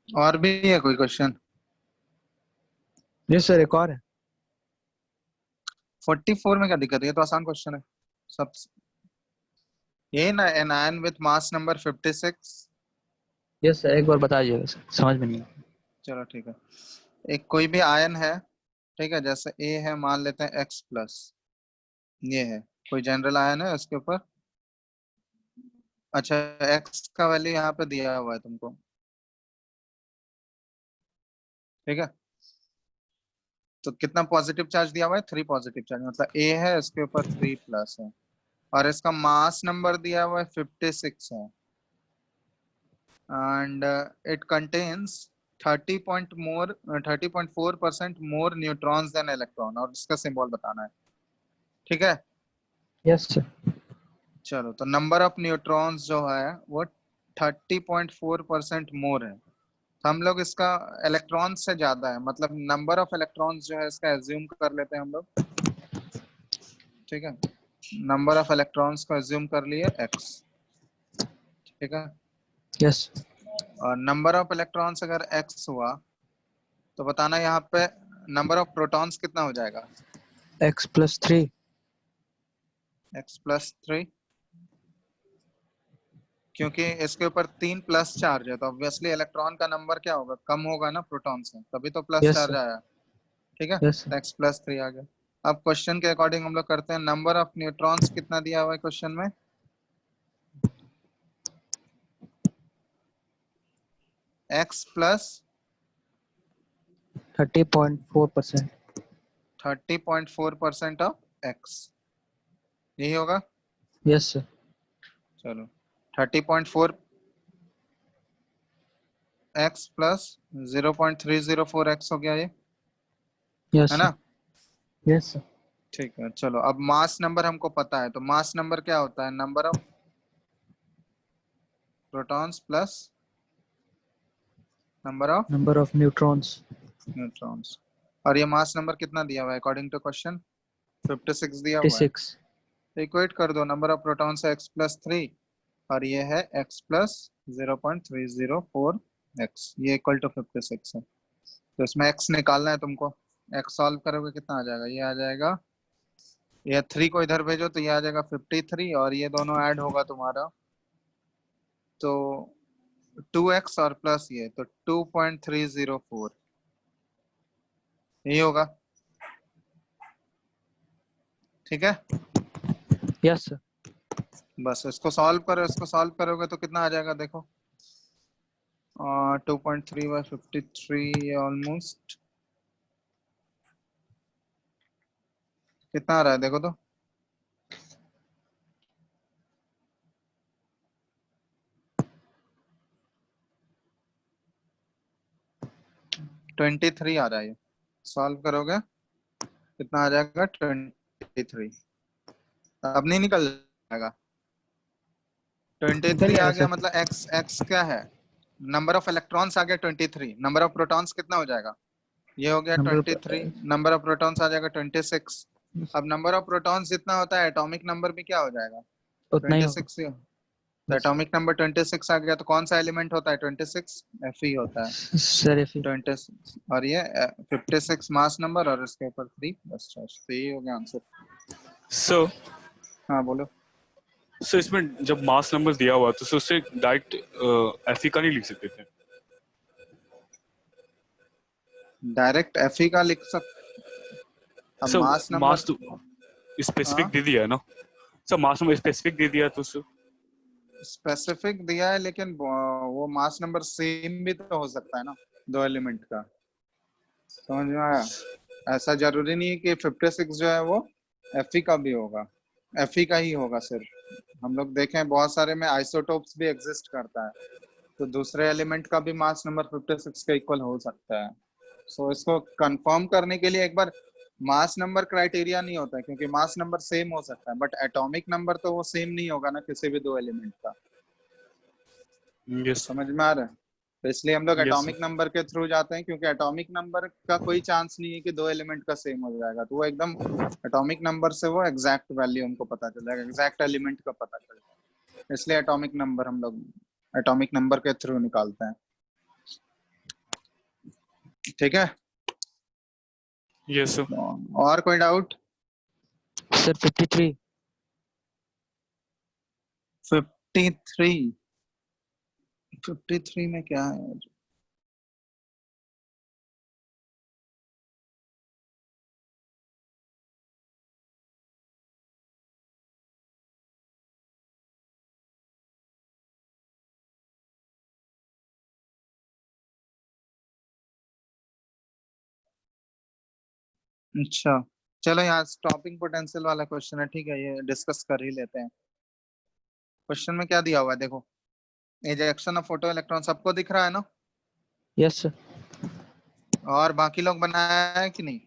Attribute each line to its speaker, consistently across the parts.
Speaker 1: और भी है कोई क्वेश्चन?
Speaker 2: यस सर, एक और है।
Speaker 1: 44 में क्या दिक्कत है, ये तो आसान क्वेश्चन है सब। यही ना, N ion with mass number 56।
Speaker 2: Yes sir, एक बार बता दीजिएगा सर, समझ में नहीं आया।
Speaker 1: चलो ठीक है। एक कोई भी आयन है, ठीक है, जैसे ए है, मान लेते हैं एक्स प्लस। ये है कोई जनरल आयन है उसके ऊपर। अच्छा, एक्स का वैल्यू यहाँ पे दिया हुआ है तुमको, ठीक है। तो कितना पॉजिटिव चार्ज दिया हुआ है? 3 पॉजिटिव चार्ज, मतलब ए है उसके ऊपर 3 प्लस है। और इसका मास नंबर दिया हुआ है 56 है। And it contains 30.4% more neutrons than electron, और इसका सिंबल बताना है, ठीक है।
Speaker 2: Yes sir.
Speaker 1: चलो, तो नंबर ऑफ न्यूट्रॉन्स जो है वो 30.4% मोर है। तो हम लोग इसका इलेक्ट्रॉन से ज्यादा है, मतलब नंबर ऑफ इलेक्ट्रॉन्स जो है इसका एज्यूम कर लेते हैं हम लोग, ठीक है। नंबर ऑफ इलेक्ट्रॉन्स को एज्यूम कर लिए एक्स, ठीक है।
Speaker 2: यस।
Speaker 1: और नंबर ऑफ इलेक्ट्रॉन्स अगर एक्स हुआ तो बताना यहाँ पे नंबर ऑफ प्रोटॉन्स कितना हो जाएगा?
Speaker 2: x+3।
Speaker 1: x+3, क्योंकि इसके ऊपर 3 प्लस चार्ज है, तो ऑब्वियसली इलेक्ट्रॉन का नंबर क्या होगा, कम होगा ना प्रोटॉन से, तभी तो प्लस
Speaker 2: यस
Speaker 1: चार्ज
Speaker 2: सर।
Speaker 1: आया, ठीक है।
Speaker 2: यस
Speaker 1: तो x+3 आ गया। अब क्वेश्चन के अकॉर्डिंग हम लोग करते हैं, नंबर ऑफ न्यूट्रॉन्स कितना दिया हुआ है क्वेश्चन में? x plus
Speaker 2: 30.4%।
Speaker 1: 30.4% ऑफ x, यही होगा।
Speaker 2: Yes sir.
Speaker 1: चलो, 30.4 x प्लस 0.304 x हो गया ये,
Speaker 2: यस
Speaker 1: है
Speaker 2: सर।
Speaker 1: ना।
Speaker 2: Yes sir.
Speaker 1: ठीक है, चलो अब मास नंबर हमको पता है, तो मास नंबर क्या होता है? Number of protons plus number of
Speaker 2: number of neutrons.
Speaker 1: Neutrons. और ये मास नंबर कितना दिया हुआ है अकॉर्डिंग टू क्वेश्चन? 56 दिया हुआ है।
Speaker 2: 56।
Speaker 1: तो इक्वेट कर दो, नंबर ऑफ प्रोटॉन्स है x+3 और ये है x प्लस 0.304 x, ये इक्वल टू 56 है। तो इसमें x निकालना है तुमको। x सॉल्व करोगे कितना आ जाएगा? ये आ जाएगा, ये 3 को इधर भेजो तो ये आ जाएगा 53, और ये दोनों ऐड होगा तुम्हारा तो 2x और प्लस ये तो 2.304, यही होगा, ठीक है।
Speaker 2: Yes sir.
Speaker 1: बस इसको सॉल्व करो, इसको सॉल्व करोगे तो कितना आ जाएगा देखो, 2.3/53 ऑलमोस्ट कितना आ रहा है देखो तो। 23 आ रहा है, ये सॉल्व करोगे कितना आ जाएगा? 23। अब नहीं निकल जाएगा?
Speaker 2: निकल
Speaker 1: 23 आ
Speaker 2: जाएगा
Speaker 1: गया,
Speaker 2: सर।
Speaker 1: मतलब एक्स एक्स क्या है? नंबर ऑफ इलेक्ट्रॉन्स आ गया 23, नंबर ऑफ प्रोटॉन्स कितना हो जाएगा? ये हो गया
Speaker 2: नंबर
Speaker 1: 23, नंबर ऑफ प्रोटॉन्स आ जाएगा 26। अब नंबर ऑफ प्रोटॉन्स जितना होता है एटॉमिक नंबर भी क्या हो जाएगा?
Speaker 2: उतना ही होगा।
Speaker 1: 26 ही। तो
Speaker 2: यस
Speaker 1: एटॉमिक नंबर 26 आ गया, तो कौन सा एलिमेंट होता है 26? Fe होता है
Speaker 2: सर। फिर
Speaker 1: 26। और ये 56 मास नंबर और इसके ऊपर 3 प्लस चार्ज, तो ये हो गया आंसर।
Speaker 3: सो
Speaker 1: हाँ बोलो।
Speaker 3: सो इसमें जब मास नंबर दिया हुआ तो उससे डायरेक्ट एफ का नहीं लिख सकते थे?
Speaker 1: डायरेक्ट Fe का लिख सकते, अब
Speaker 3: सो
Speaker 1: मास नंबर।
Speaker 3: मास तो स्पेसिफिक
Speaker 1: हाँ,
Speaker 3: दे दिया है ना? सर मास नंबर स्पेसिफिक दे दिया तो सर
Speaker 1: स्पेसिफिक दिया है, लेकिन वो मास नंबर सेम भी तो हो सकता है ना, दो एलिमेंट का। समझ में आया? ऐसा जरूरी नहीं है कि 56 जो है वो Fe का भी होगा, Fe का ही होगा सिर्फ। हम लोग देखें बहुत सारे में आइसोटोप्स भी एग्जिस्ट करता है, तो दूसरे एलिमेंट का भी मास नंबर 56 के इक्वल हो सकता है। सो इसको कंफर्म करने के लिए एक बार, मास नंबर क्राइटेरिया नहीं होता है, क्योंकि मास नंबर सेम हो सकता है बट एटॉमिक नंबर तो वो सेम नहीं होगा ना किसी भी दो एलिमेंट का।
Speaker 3: यस
Speaker 1: समझ में आ रहा है? तो इसलिए हम लोग
Speaker 3: यस
Speaker 1: एटॉमिक नंबर के थ्रू जाते हैं, क्योंकि एटॉमिक नंबर का कोई चांस नहीं है कि दो एलिमेंट का सेम हो जाएगा, तो वो एकदम एटॉमिक नंबर से वो एग्जैक्ट वैल्यू हमको पता चल जाएगा, एग्जैक्ट एलिमेंट का पता चल जाएगा। इसलिए एटॉमिक नंबर हम लोग एटॉमिक नंबर के थ्रू निकालते हैं। ठीक है,
Speaker 3: यस सर।
Speaker 1: और कोई डाउट?
Speaker 2: सर 53।
Speaker 1: 53, 53 में क्या है? अच्छा, चलो यहाँ स्टॉपिंग पोटेंशियल वाला क्वेश्चन है, ठीक है, ये डिस्कस कर ही लेते हैं। क्वेश्चन में क्या दिया हुआ है देखो, एजेक्शन ऑफ फोटो इलेक्ट्रॉन सबको दिख रहा है ना?
Speaker 2: Yes sir.
Speaker 1: और बाकी लोग बनाया है कि नहीं?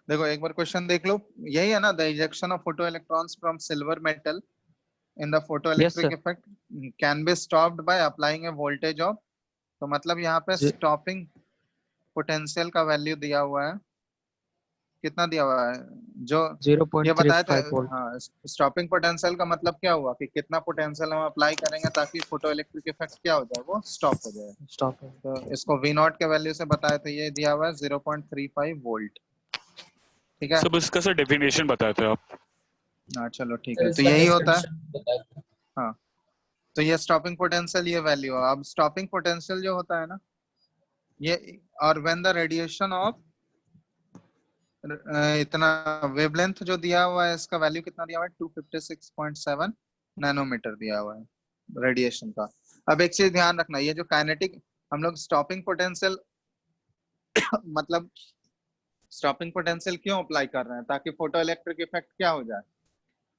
Speaker 1: देखो एक बार क्वेश्चन देख लो, यही है ना, the ejection of photo electrons from silver metal in the photo
Speaker 2: yes
Speaker 1: electric
Speaker 2: sir.
Speaker 1: Effect can be stopped by applying A voltage of. तो मतलब यहाँ पे स्टॉपिंग पोटेंशियल का वैल्यू दिया हुआ है, कितना दिया हुआ है जो ये बताया था।
Speaker 2: 0.35 वोल्ट।
Speaker 1: हाँ, स्टॉपिंग पोटेंशियल का मतलब क्या हुआ कि कितना पोटेंशियल हम अप्लाई करेंगे ताकि फोटो इलेक्ट्रिक इफेक्ट क्या हो जाए, वो स्टॉप हो जाए।
Speaker 2: स्टॉप।
Speaker 1: तो इसको वी नॉट के वैल्यू से बताया था, ये दिया हुआ है 0.35 वोल्ट। ठीक है,
Speaker 3: सब इसका सर डेफिनेशन बताए थे आप।
Speaker 1: हाँ चलो ठीक
Speaker 2: सर
Speaker 1: है, तो
Speaker 2: इसका
Speaker 1: यही होता है।
Speaker 2: डेफिनेशन बताइए।
Speaker 1: हाँ, तो ये स्टॉपिंग पोटेंशियल ये वैल्यू है। अब स्टॉपिंग पोटेंशियल जो होता है ना ये, और व्हेन द रेडिएशन ऑफ इतना वेवलेंथ जो दिया हुआ है, इसका वैल्यू कितना दिया हुआ है, 256.7 नैनोमीटर दिया हुआ है रेडिएशन का। अब एक चीज ध्यान रखना, ये जो काइनेटिक हम लोग स्टॉपिंग पोटेंशियल मतलब स्टॉपिंग पोटेंशियल क्यों अप्लाई कर रहे हैं, ताकि फोटो इलेक्ट्रिक इफेक्ट क्या हो जाए,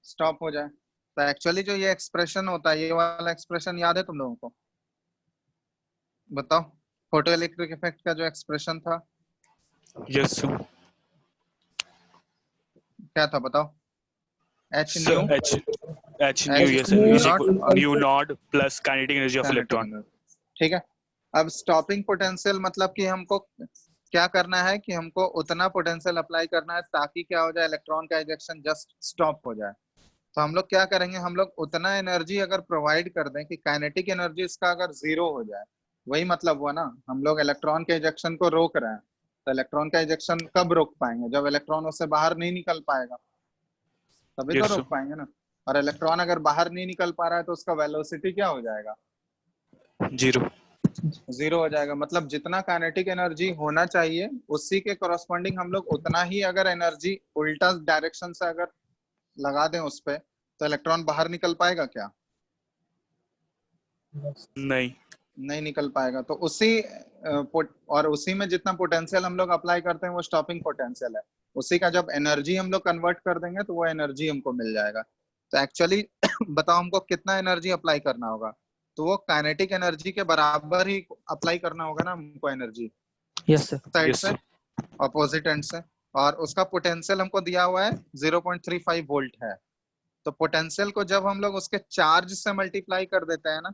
Speaker 1: स्टॉप हो जाए। तो एक्चुअली जो ये एक्सप्रेशन होता है, ये वाला एक्सप्रेशन याद है तुम लोगों को? बताओ, फोटो इलेक्ट्रिक इफेक्ट का जो एक्सप्रेशन था
Speaker 3: यस सर।
Speaker 1: क्या था, बताओ? H new,
Speaker 3: sir H new,
Speaker 1: H
Speaker 3: yes
Speaker 1: new
Speaker 3: is
Speaker 1: not,
Speaker 3: equal new not plus kinetic energy of
Speaker 1: kinetic
Speaker 3: electron.
Speaker 1: Energy. ठीक है, अब स्टॉपिंग पोटेंशियल मतलब कि हमको क्या करना है कि हमको उतना पोटेंशियल अप्लाई करना है ताकि क्या हो जाए, इलेक्ट्रॉन का इजेक्शन जस्ट स्टॉप हो जाए। तो हम लोग क्या करेंगे, हम लोग उतना एनर्जी अगर प्रोवाइड कर दें कि काइनेटिक एनर्जी इसका अगर जीरो हो जाए, वही मतलब हुआ ना, हम लोग इलेक्ट्रॉन के इजेक्शन को रोक रहे हैं। तो इलेक्ट्रॉन का इजेक्शन कब रोक पाएंगे, जब इलेक्ट्रॉन उससे बाहर नहीं निकल पाएगा, तभी तो
Speaker 3: यस सर।
Speaker 1: रोक पाएंगे ना। और इलेक्ट्रॉन अगर बाहर नहीं निकल पा रहा है तो उसका वेलोसिटी क्या हो जाएगा,
Speaker 3: जीरो।
Speaker 1: जीरो हो जाएगा। मतलब जितना काइनेटिक एनर्जी होना चाहिए उसी के कॉरस्पॉन्डिंग हम लोग उतना ही अगर एनर्जी उल्टा डायरेक्शन से अगर लगा दें उस पे, तो इलेक्ट्रॉन बाहर निकल पाएगा क्या?
Speaker 3: नहीं।
Speaker 1: नहीं निकल पाएगा। तो उसी और उसी में जितना पोटेंशियल हम लोग अप्लाई करते हैं वो स्टॉपिंग पोटेंशियल है। उसी का जब एनर्जी हम लोग कन्वर्ट कर देंगे तो वो एनर्जी हमको मिल जाएगा। तो एक्चुअली बताओ हमको कितना एनर्जी अप्लाई करना होगा, तो वो काइनेटिक एनर्जी के बराबर ही अप्लाई करना होगा ना हमको energy,
Speaker 2: yes sir.
Speaker 1: Side
Speaker 3: yes
Speaker 1: से,
Speaker 3: सर।
Speaker 1: ऑपोजिट एंड से। और उसका पोटेंशियल हमको दिया हुआ है 0.35 वोल्ट है। तो पोटेंशियल को जब हम लोग उसके चार्ज से मल्टीप्लाई कर देते हैं ना,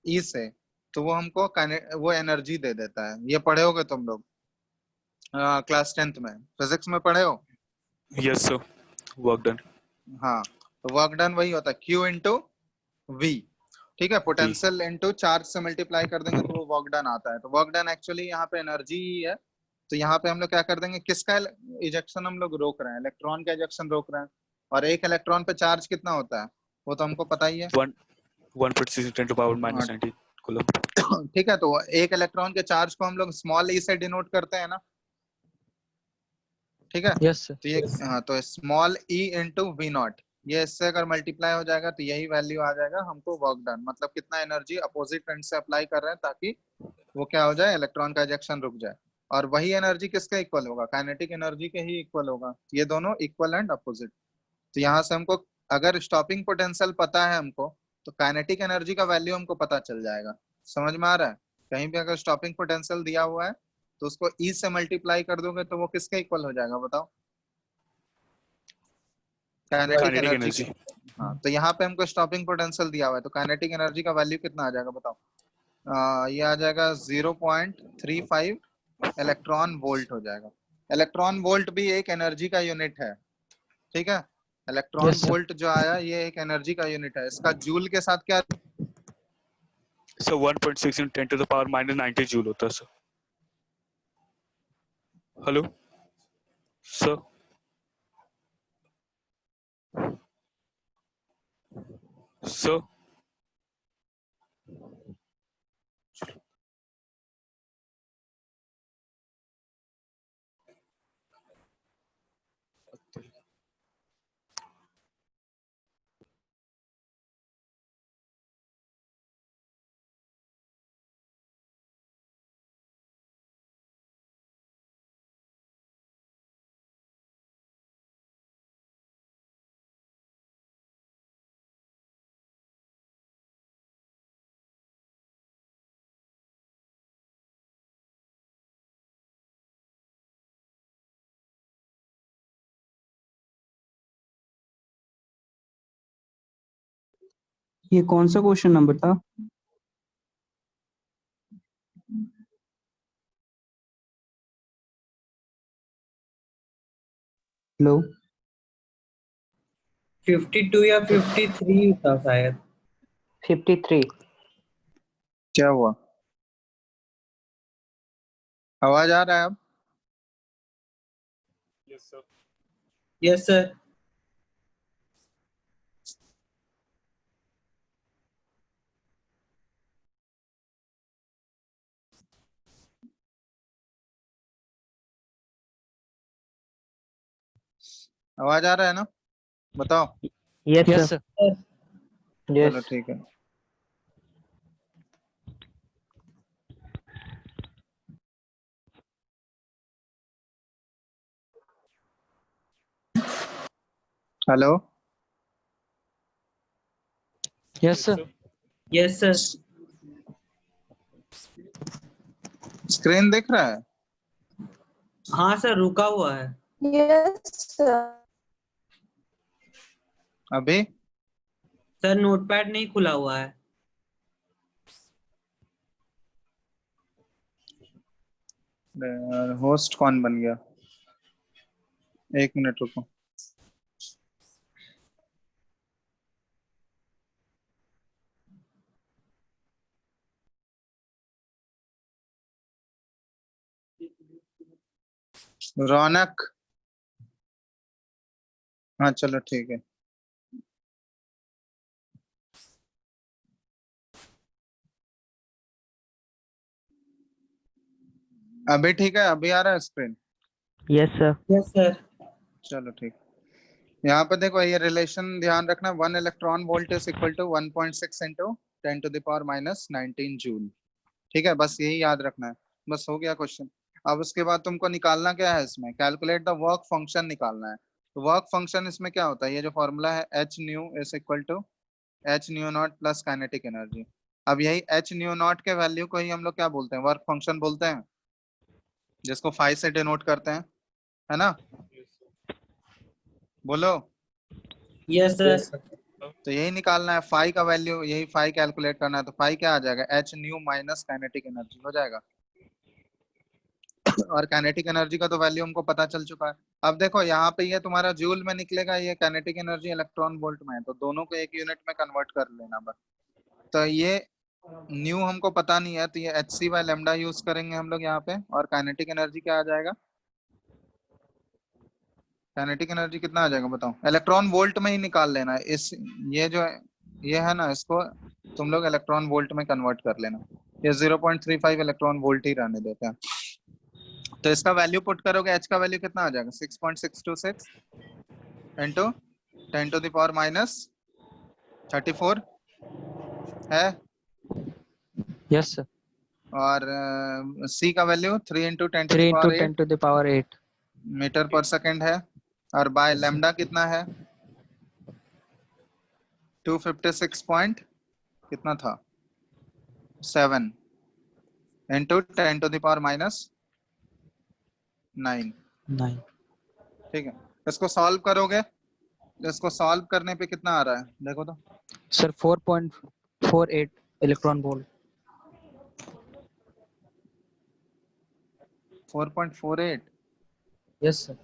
Speaker 1: ई से, तो वो हमको वो एनर्जी दे देता है। ये पढ़े होगे तुम लोग क्लास 10th में, फिजिक्स में पढ़े हो।
Speaker 3: Yes sir. Work done.
Speaker 1: हाँ, तो वर्क डन वही होता है, Q इंटू वी। ठीक है,
Speaker 3: वी।
Speaker 1: पोटेंशियल इंटू चार्ज से मल्टीप्लाई कर देंगे तो वो वर्क डन आता है। तो वर्क डन एक्चुअली यहाँ पे एनर्जी ही है। तो यहाँ पे हम लोग क्या कर देंगे, किसका इजेक्शन हम लोग रोक रहे हैं, इलेक्ट्रॉन का इजेक्शन रोक रहे हैं। और एक इलेक्ट्रॉन पे चार्ज कितना होता है वो तो हमको पता ही है।
Speaker 3: 1.6 10 to power
Speaker 1: हाँ,
Speaker 3: minus 19 कूलम।
Speaker 1: ठीक है, तो एक इलेक्ट्रॉन के चार्ज को हम लोग स्मॉल ई से डिनोट करते हैं ना। ठीक है,
Speaker 2: यस सर।
Speaker 1: तो ये हाँ, तो small E into V not, ये इससे अगर मल्टीप्लाई हो जाएगा तो यही वैल्यू आ जाएगा हमको वर्क डन, मतलब कितना एनर्जी अपोजिट एंड से अप्लाई कर रहे हैं ताकि वो क्या हो जाए, इलेक्ट्रॉन का इजेक्शन रुक जाए। और वही एनर्जी किसके इक्वल होगा, काइनेटिक एनर्जी के ही इक्वल होगा। ये दोनों इक्वल एंड अपोजिट। तो यहाँ से हमको अगर स्टॉपिंग पोटेंशियल पता है हमको, तो काइनेटिक एनर्जी का वैल्यू हमको पता चल जाएगा। समझ में आ रहा है? कहीं भी अगर स्टॉपिंग पोटेंशियल दिया हुआ है तो उसको ई से मल्टीप्लाई कर दोगे तो वो किसके इक्वल हो जाएगा, बताओ? काइनेटिक
Speaker 3: काइनेटिक
Speaker 1: एनर्जी के।
Speaker 3: एनर्जी।
Speaker 1: हाँ, तो यहाँ पे हमको स्टॉपिंग पोटेंशियल दिया हुआ है, तो काइनेटिक एनर्जी का वैल्यू कितना आ जाएगा बताओ? ये आ जाएगा 0.35 इलेक्ट्रॉन वोल्ट हो जाएगा। इलेक्ट्रॉन वोल्ट भी एक एनर्जी का यूनिट है। ठीक है, इलेक्ट्रॉन
Speaker 2: यस सर।
Speaker 1: वोल्ट जो आया ये एक एनर्जी का यूनिट है। इसका जूल के साथ क्या
Speaker 3: सर 1.6 × 10⁻⁻90 जूल होता है सर। Hello sir. सर
Speaker 4: ये कौन सा क्वेश्चन नंबर था? हेलो,
Speaker 5: 52 या 53 था शायद।
Speaker 6: 53।
Speaker 1: क्या हुआ? आवाज आ रहा है अब?
Speaker 3: Yes sir.
Speaker 5: Yes sir.
Speaker 1: आवाज आ रहा है ना? बताओ।
Speaker 6: Yes
Speaker 2: yes
Speaker 6: sir.
Speaker 2: सर।
Speaker 1: चलो
Speaker 6: यस।
Speaker 1: ठीक है। Hello,
Speaker 2: yes sir.
Speaker 5: Yes sir.
Speaker 1: Screen दिख रहा है?
Speaker 5: हाँ सर, रुका हुआ है।
Speaker 7: यस
Speaker 1: अभी
Speaker 5: सर नोटपैड नहीं खुला हुआ है।
Speaker 1: होस्ट कौन बन गया? 1 मिनट रुको। रौनक। हाँ चलो ठीक है। अभी ठीक है? अभी आ रहा है screen?
Speaker 6: Yes sir.
Speaker 5: Yes sir.
Speaker 1: चलो ठीक। यहाँ पे देखो, ये रिलेशन ध्यान रखना, 1 electron volt is equal to 1.6 into 10⁻⁻19 joule. ठीक है, बस यही याद रखना है। बस हो गया क्वेश्चन। अब उसके बाद तुमको निकालना क्या है, इसमें कैलकुलेट द वर्क फंक्शन निकालना है। तो वर्क फंक्शन इसमें क्या होता है, ये जो फॉर्मूला है H nu is equal to H nu not plus kinetic energy. अब यही एच न्यू नॉट के वैल्यू को ही हम लोग क्या बोलते हैं, वर्क फंक्शन बोलते हैं, जिसको फाइव से डिनोट करते हैं, है ना? बोलो।
Speaker 5: Yes sir.
Speaker 1: तो यही निकालना है, फाई का वैल्यू, यही फाई कैलकुलेट करना है। तो फाई क्या आ जाएगा, H new minus kinetic energy हो जाएगा। और काइनेटिक एनर्जी का तो वैल्यू हमको पता चल चुका है। अब देखो यहाँ पे ये तुम्हारा जूल में निकलेगा, ये काइनेटिक एनर्जी इलेक्ट्रॉन वोल्ट में है, तो दोनों को एक यूनिट में कन्वर्ट कर लेना बस। तो ये न्यू हमको पता नहीं है, तो ये H C by lambda use करेंगे हम लोग यहाँ पे। और काइनेटिक एनर्जी क्या आ जाएगा, काइनेटिक एनर्जी कितना आ जाएगा बताओ? इलेक्ट्रॉन वोल्ट में ही निकाल लेना है। इस ये जो ये है ना, इसको तुम लोग इलेक्ट्रॉन वोल्ट में कन्वर्ट कर लेना। ये 0.35 इलेक्ट्रॉन वोल्ट ही रहने देते हैं। तो इसका वैल्यू पुट करोगे, एच का वैल्यू कितना आ जाएगा, 6.626 इंटू 10⁻⁻34 है।
Speaker 2: Yes sir.
Speaker 1: और सी का वैल्यू 3 इंटू
Speaker 2: 3 ×
Speaker 1: 10⁸
Speaker 2: 10⁸
Speaker 1: मीटर पर सेकेंड है। और बाय लेमडा कितना है, 256 पॉइंट कितना था 7 इंटू 10⁻⁹
Speaker 2: 9।
Speaker 1: ठीक है। इसको सॉल्व करोगे, इसको सॉल्व करने पे कितना आ रहा है देखो तो।
Speaker 2: Sir 4.48 electron volt.
Speaker 1: 4.48।
Speaker 2: Yes sir.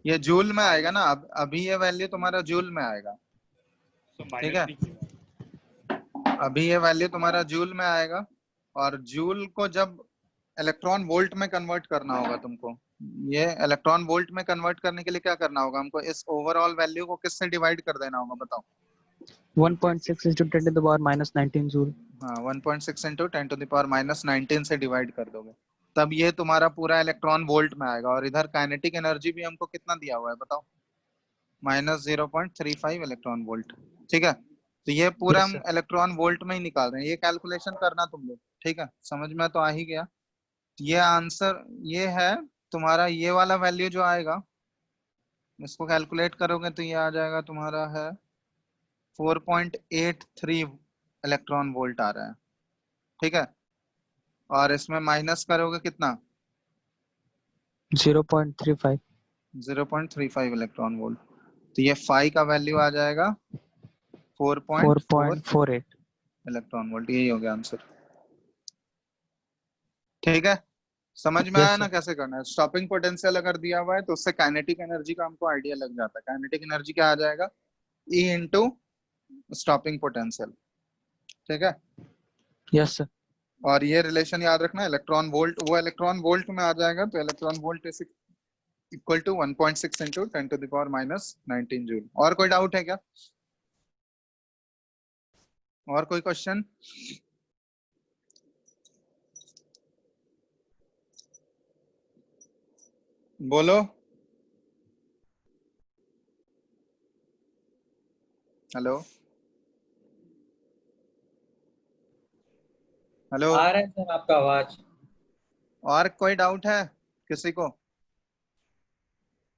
Speaker 1: ये जूल में आएगा ना, अब अभी ये वैल्यू तुम्हारा जूल में आएगा। ठीक है। अभी ये वैल्यू तुम्हारा जूल में आएगा, और जूल को जब इलेक्ट्रॉन वोल्ट में कन्वर्ट करना होगा तुमको, ये इलेक्ट्रॉन वोल्ट में कन्वर्ट करने के लिए क्या करना होगा हमको, इस ओवरऑल वैल्यू को किससे डिवाइड कर देना होगा बताओ।
Speaker 2: 1.6 into 10 to the power minus 19 joule.
Speaker 1: हाँ 1.6 into 10 to the power minus 19 से डिवाइड कर दोगे, तब ये तुम्हारा पूरा इलेक्ट्रॉन वोल्ट में आएगा। और इधर काइनेटिक एनर्जी भी हमको कितना दिया हुआ है बताओ, माइनस 0.35 इलेक्ट्रॉन वोल्ट। ठीक है, तो ये पूरा
Speaker 2: Yes,
Speaker 1: हम
Speaker 2: sir.
Speaker 1: इलेक्ट्रॉन वोल्ट में ही निकाल रहे हैं, ये कैलकुलेशन करना तुम लोग। ठीक है, समझ में तो आ ही गया। ये आंसर ये है तुम्हारा, ये वाला वैल्यू जो आएगा इसको कैलकुलेट करोगे तो ये आ जाएगा तुम्हारा है 4.83 इलेक्ट्रॉन वोल्ट आ रहा है। ठीक है, और इसमें माइनस करोगे कितना,
Speaker 2: 0.35.
Speaker 1: 0.35 इलेक्ट्रॉन वोल्ट, तो ये फाई का वैल्यू आ जाएगा 4.4
Speaker 2: 4.48.
Speaker 1: Electron volt. यही हो गया आंसर। ठीक है, समझ में
Speaker 2: Yes,
Speaker 1: आया ना
Speaker 2: sir.
Speaker 1: कैसे करना है। स्टॉपिंग पोटेंशियल अगर दिया हुआ है तो उससे काइनेटिक एनर्जी का हमको आइडिया लग जाता है। काइनेटिक एनर्जी क्या आ जाएगा, E इंटू स्टॉपिंग पोटेंशियल। ठीक है,
Speaker 2: Yes, sir.
Speaker 1: और ये रिलेशन याद रखना, इलेक्ट्रॉन वोल्ट वो इलेक्ट्रॉन वोल्ट में आ जाएगा, तो electron volt is equal to 1.6 into 10 to the power minus 19 joule. और कोई डाउट है क्या, और कोई क्वेश्चन? बोलो। हेलो हेलो,
Speaker 5: आ रहा है सर आपका आवाज।
Speaker 1: और कोई डाउट है किसी को?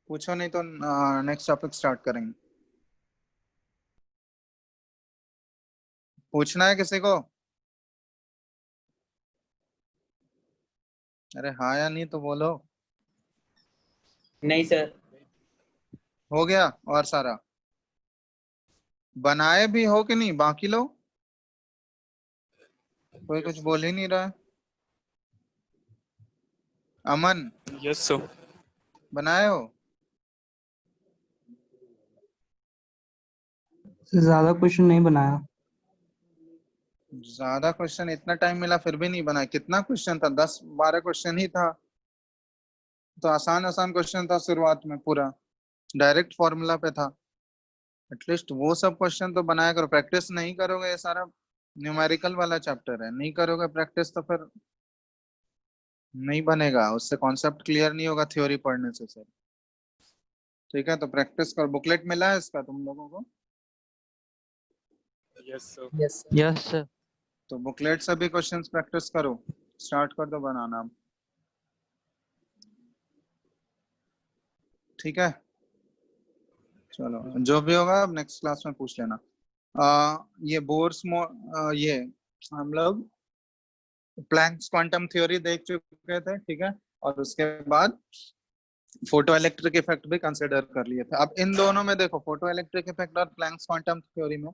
Speaker 1: पूछो, नहीं तो नेक्स्ट टॉपिक स्टार्ट करेंगे। पूछना है किसी को? अरे हाँ या नहीं तो बोलो।
Speaker 5: नहीं सर।
Speaker 1: हो गया और सारा बनाए भी हो कि नहीं बाकी लोग? कोई कुछ बोल ही नहीं रहा है। अमन,
Speaker 3: यस सर।
Speaker 1: बनाए हो?
Speaker 4: ज्यादा क्वेश्चन नहीं बनाया।
Speaker 1: ज्यादा क्वेश्चन, इतना टाइम मिला फिर भी नहीं बनाया? कितना क्वेश्चन था, 10-12 क्वेश्चन ही था, तो आसान आसान क्वेश्चन था शुरुआत में, पूरा डायरेक्ट फॉर्मूला पे था। एटलीस्ट वो सब क्वेश्चन तो बनाया करो। प्रैक्टिस नहीं करोगे, ये सारा न्यूमेरिकल वाला चैप्टर है, नहीं करोगे प्रैक्टिस तो फिर नहीं बनेगा, उससे कॉन्सेप्ट क्लियर नहीं होगा थ्योरी पढ़ने से सर। ठीक है, तो प्रैक्टिस करो। बुकलेट मिला है इसका तुम लोगों को?
Speaker 3: Yes sir.
Speaker 2: Yes, sir.
Speaker 1: तो बुकलेट से भी क्वेश्चंस प्रैक्टिस करो, स्टार्ट कर दो बनाना। ठीक है, चलो जो भी होगा अब नेक्स्ट क्लास में पूछ लेना। ये ये हम लोग प्लैंक्स क्वांटम थ्योरी देख चुके थे। ठीक है, और उसके बाद फोटो इलेक्ट्रिक इफेक्ट भी कंसिडर कर लिए थे। अब इन दोनों में देखो, फोटो इलेक्ट्रिक इफेक्ट और प्लैंक्स क्वांटम थ्योरी में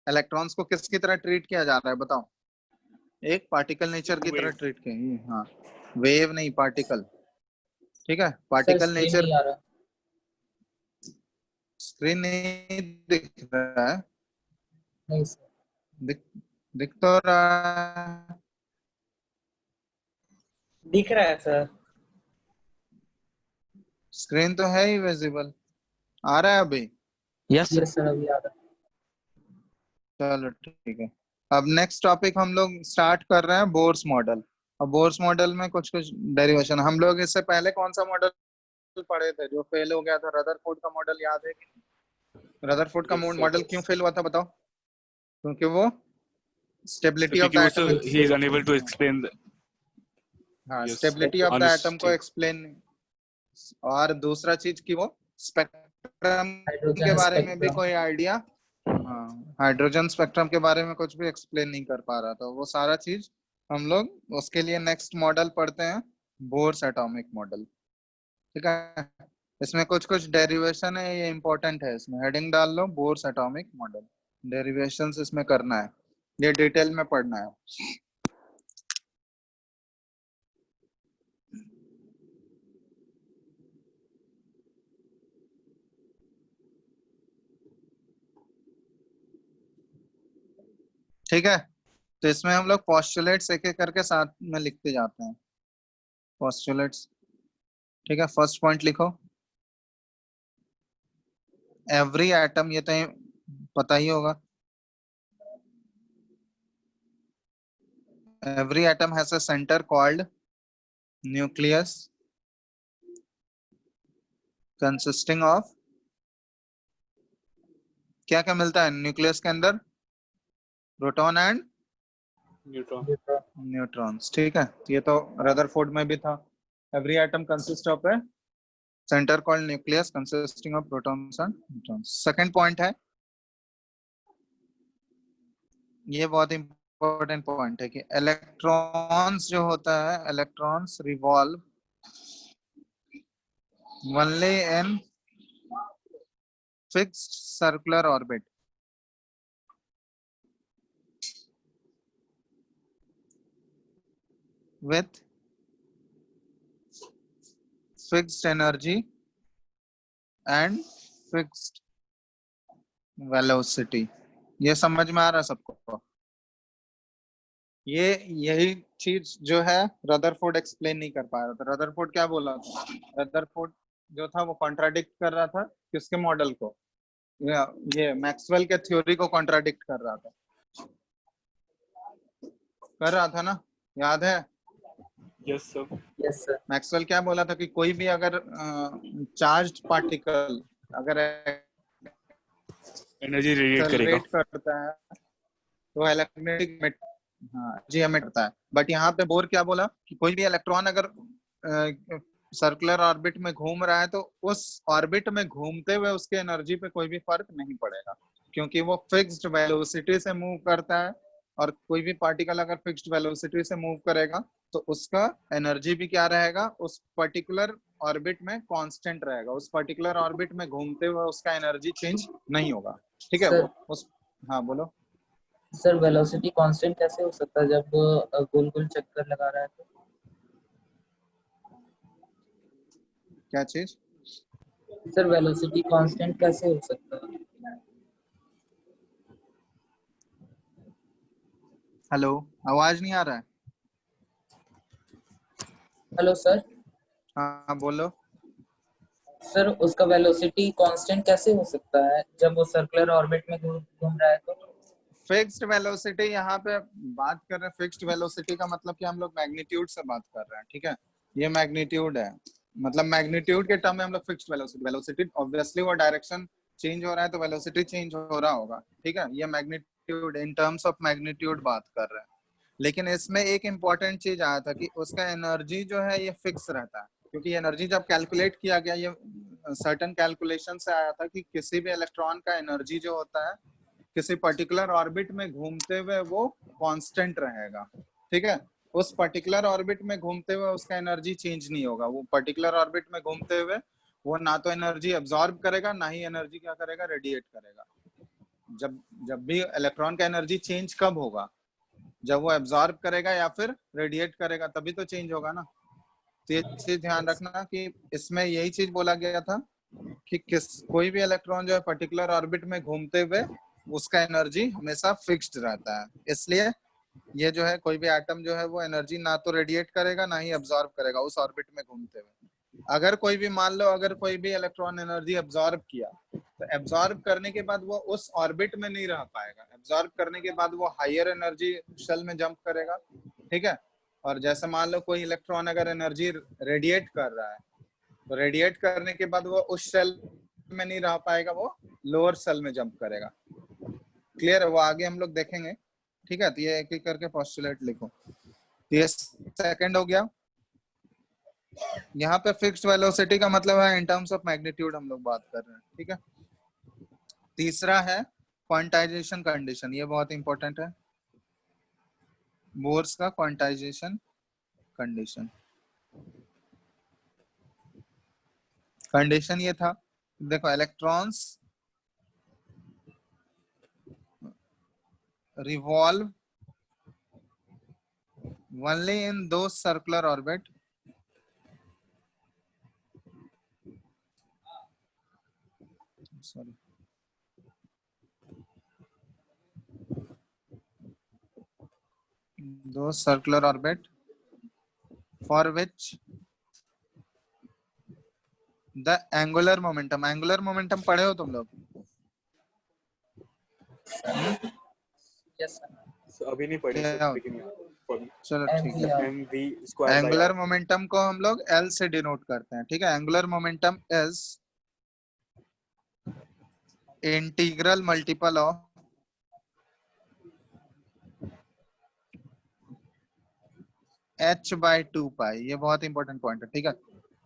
Speaker 1: इलेक्ट्रॉन्स को किसकी तरह ट्रीट किया जा रहा है बताओ? एक पार्टिकल नेचर की तरह
Speaker 3: Wave.
Speaker 1: ट्रीट किया। हाँ, वेव नहीं, पार्टिकल। ठीक है, पार्टिकल नेचर।
Speaker 5: नहीं आ रहा।
Speaker 1: स्क्रीन नहीं दिख रहा है?
Speaker 5: नहीं सर।
Speaker 1: दिख दिख तो रहा है।
Speaker 5: दिख रहा है सर।
Speaker 1: स्क्रीन तो है ही विजिबल, आ रहा है अभी?
Speaker 2: Yes, sir.
Speaker 5: यस सर अभी आ रहा
Speaker 1: चलो ठीक है, अब नेक्स्ट टॉपिक हम लोग स्टार्ट कर रहे हैं, बोर्स मॉडल। अब बोर्स मॉडल में कुछ कुछ डेरिवेशन, हम लोग इससे पहले कौन सा मॉडल पढ़े थे जो फेल हो गया था? रदरफोर्ड का मॉडल याद है कि नहीं? रदरफोर्ड का
Speaker 3: Yes, sir.
Speaker 1: मॉडल क्यों फेल हुआ था बताओ? क्योंकि वो
Speaker 3: So,
Speaker 1: stability of the
Speaker 3: because
Speaker 1: atom,
Speaker 3: he is unable to explain the
Speaker 1: हाँ
Speaker 3: yes
Speaker 1: stability of the atom को
Speaker 3: unstable.
Speaker 1: एक्सप्लेन, और दूसरा चीज की वो स्पेक्ट्रम के
Speaker 5: हाइड्रोजन
Speaker 1: बारे में भी
Speaker 5: स्पेक्ट्रम।
Speaker 1: कोई आइडिया, हाँ हाइड्रोजन स्पेक्ट्रम के बारे में कुछ भी एक्सप्लेन नहीं कर पा रहा था। वो सारा चीज हम लोग उसके लिए नेक्स्ट मॉडल पढ़ते हैं, बोर्स एटॉमिक मॉडल। ठीक है, इसमें कुछ कुछ डेरिवेशन है, ये इंपॉर्टेंट है, इसमें हेडिंग डाल लो, बोर्स एटॉमिक मॉडल। डेरिवेशंस इसमें करना है, ये डिटेल में पढ़ना है। ठीक है। तो इसमें हम लोग पोस्टुलेट्स एक एक करके साथ में लिखते जाते हैं। पोस्टुलेट्स, ठीक है। फर्स्ट पॉइंट लिखो, एवरी एटम, ये तो पता ही होगा, every atom has a center called nucleus consisting of, क्या क्या मिलता है न्यूक्लियस के अंदर? Proton and
Speaker 3: neutron.
Speaker 1: न्यूट्रॉन्स, ठीक है। ये तो रदरफोर्ड में भी था, every atom consist of A centre called nucleus consisting of protons and neutrons. Second point है, ये बहुत इंपॉर्टेंट पॉइंट है कि इलेक्ट्रॉन्स जो होता है, electrons revolve only in fixed circular orbit with fixed energy and fixed velocity। ये समझ में आ रहा है सबको? ये यही चीज जो है रदरफोर्ड एक्सप्लेन नहीं कर पा रहा था। रदरफोर्ड क्या बोला था? रदरफोर्ड जो था वो कॉन्ट्राडिक्ट कर रहा था किसके मॉडल को? ये मैक्सवेल के थ्योरी को कॉन्ट्राडिक्ट कर रहा था, कर रहा था ना, याद है?
Speaker 3: Yes sir.
Speaker 5: Yes sir.
Speaker 1: Maxwell क्या बोला था कि कोई भी अगर चार्ज्ड पार्टिकल अगर
Speaker 3: एनर्जी रेडिएट करेगा
Speaker 1: एक्सेलरेट करता है तो इलेक्ट्रोमैग्नेटिक, हाँ, जी एमिट करता है। बट यहाँ पे बोर क्या बोला कि कोई भी इलेक्ट्रॉन अगर सर्कुलर ऑर्बिट में घूम रहा है तो उस ऑर्बिट में घूमते हुए उसके एनर्जी पे कोई भी फर्क नहीं पड़ेगा, क्योंकि वो फिक्स्ड वेलोसिटी से मूव करता है। और कोई भी पार्टिकल अगर फिक्स्ड वेलोसिटी से मूव करेगा तो उसका एनर्जी भी क्या रहेगा? उस पर्टिकुलर ऑर्बिट में कांस्टेंट रहेगा, उस पर्टिकुलर ऑर्बिट में घूमते हुए उसका एनर्जी चेंज नहीं होगा, ठीक है।
Speaker 5: सर,
Speaker 1: वो उस, हाँ बोलो।
Speaker 5: सर वेलोसिटी कांस्टेंट कैसे हो सकता है जब गोल गोल चक्कर लगा रहा है तो?
Speaker 1: क्या चीज?
Speaker 5: सर वेलोसिटी कांस्टेंट कैसे हो सकता है?
Speaker 1: हेलो, आवाज नहीं आ रहा है?
Speaker 5: Hello sir.
Speaker 1: हाँ बोलो।
Speaker 5: सर उसका वेलोसिटी कांस्टेंट कैसे हो सकता है जब वो सर्कुलर ऑर्बिट में घूम रहा है तो?
Speaker 1: फिक्स्ड वेलोसिटी, यहाँ पे बात कर रहे हैं फिक्स्ड वेलोसिटी का मतलब कि हम लोग मैग्नीट्यूड से बात कर रहे हैं, ठीक है। ये मैग्नीट्यूड है, मतलब मैग्नीट्यूड के टर्म में हम लोग फिक्स्ड वेलोसिटी, वेलोसिटी ऑब्वियसली वो डायरेक्शन चेंज हो रहा है तो वेलोसिटी चेंज हो रहा होगा, ठीक है। ये magnitude, in terms of magnitude बात कर रहे हैं। लेकिन इसमें एक इम्पॉर्टेंट चीज आया था कि उसका एनर्जी जो है ये फिक्स रहता है, क्योंकि एनर्जी जब कैलकुलेट किया गया, ये सर्टेन कैलकुलेशन से आया था कि किसी भी इलेक्ट्रॉन का एनर्जी जो होता है किसी पर्टिकुलर ऑर्बिट में घूमते हुए वो कांस्टेंट रहेगा, ठीक है। उस पर्टिकुलर ऑर्बिट में घूमते हुए उसका एनर्जी चेंज नहीं होगा। वो पर्टिकुलर ऑर्बिट में घूमते हुए वो ना तो एनर्जी एब्जॉर्ब करेगा, ना ही एनर्जी क्या करेगा, रेडिएट करेगा। जब जब भी इलेक्ट्रॉन का एनर्जी चेंज कब होगा? जब वो एब्जॉर्ब करेगा या फिर रेडिएट करेगा, तभी तो चेंज होगा ना। तो ये चीज ध्यान रखना कि इसमें यही चीज बोला गया था कि कोई भी इलेक्ट्रॉन जो है पर्टिकुलर ऑर्बिट में घूमते हुए उसका एनर्जी हमेशा फिक्स्ड रहता है। इसलिए ये जो है कोई भी एटम जो है वो एनर्जी ना तो रेडिएट करेगा ना ही एब्जॉर्ब करेगा उस ऑर्बिट में घूमते हुए। अगर कोई भी मान लो अगर कोई भी इलेक्ट्रॉन एनर्जी एब्जॉर्ब किया तो एब्जॉर्ब करने के बाद वो उस ऑर्बिट में नहीं रह पाएगा। एब्जॉर्ब करने के बाद वो हायर एनर्जी शेल में जंप करेगा, ठीक है। और जैसे मान लो कोई इलेक्ट्रॉन अगर एनर्जी रेडिएट कर रहा है तो रेडिएट करने के बाद वो उस शेल में नहीं रह पाएगा, वो लोअर सेल में जंप करेगा। क्लियर है? वो आगे हम लोग देखेंगे, ठीक है। तो ये एक एक करके पोस्टुलेट लिखो। तो ये सेकंड हो गया। यहाँ पे फिक्स्ड वेलोसिटी का मतलब है इन टर्म्स ऑफ मैग्नीट्यूड हम लोग बात कर रहे हैं, ठीक है। तीसरा है क्वांटाइजेशन कंडीशन, ये बहुत इंपॉर्टेंट है, बोर्स का क्वांटाइजेशन कंडीशन। कंडीशन ये था, देखो electrons revolve only in those circular orbit sorry दो circular orbit for which the angular momentum पढ़े हो तुम लोग?
Speaker 5: Yes sir.
Speaker 3: So, अभी नहीं पढ़े
Speaker 1: क्या
Speaker 3: सर,
Speaker 1: होता
Speaker 3: लेकिन
Speaker 1: चलो ठीक है।
Speaker 3: mv square by
Speaker 1: angular momentum को हम लोग L से डिनोट करते हैं, ठीक है। Angular momentum is integral multiple of h by 2 पाई। ये बहुत इंपॉर्टेंट पॉइंट है, ठीक है।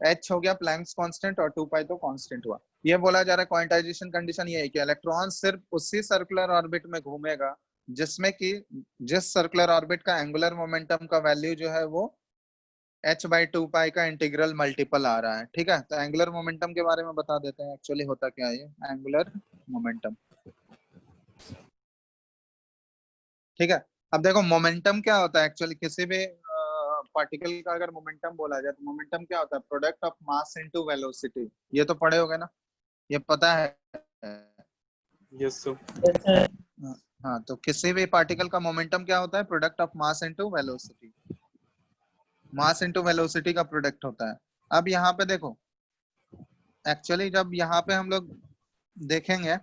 Speaker 1: h हो गया प्लैंक्स कांस्टेंट और 2 पाई तो कांस्टेंट हुआ। ये बोला जा रहा है क्वांटाइजेशन कंडीशन ये है कि इलेक्ट्रॉन सिर्फ उसी सर्कुलर ऑर्बिट में घूमेगा जिसमें कि जिस सर्कुलर ऑर्बिट का एंगुलर मोमेंटम का वैल्यू जो है वो h बाई 2 पाई का इंटीग्रल मल्टीपल आ रहा है, ठीक है। तो एंगुलर मोमेंटम के बारे में बता देते हैं एक्चुअली होता क्या है ये एंगुलर मोमेंटम, ठीक है। अब देखो मोमेंटम क्या होता है एक्चुअली, किसी भी पार्टिकल का अगर मोमेंटम बोला जाए तो मोमेंटम क्या होता है? Product of mass into velocity. ये तो पढ़े होगे ना, ये पता है?
Speaker 3: Yes sir.
Speaker 5: Yes sir.
Speaker 1: हाँ, तो किसी भी पार्टिकल का मोमेंटम क्या होता है? Product of mass into velocity. Mass into velocity का प्रोडक्ट होता है। अब यहाँ पे देखो एक्चुअली जब यहाँ पे हम लोग देखेंगे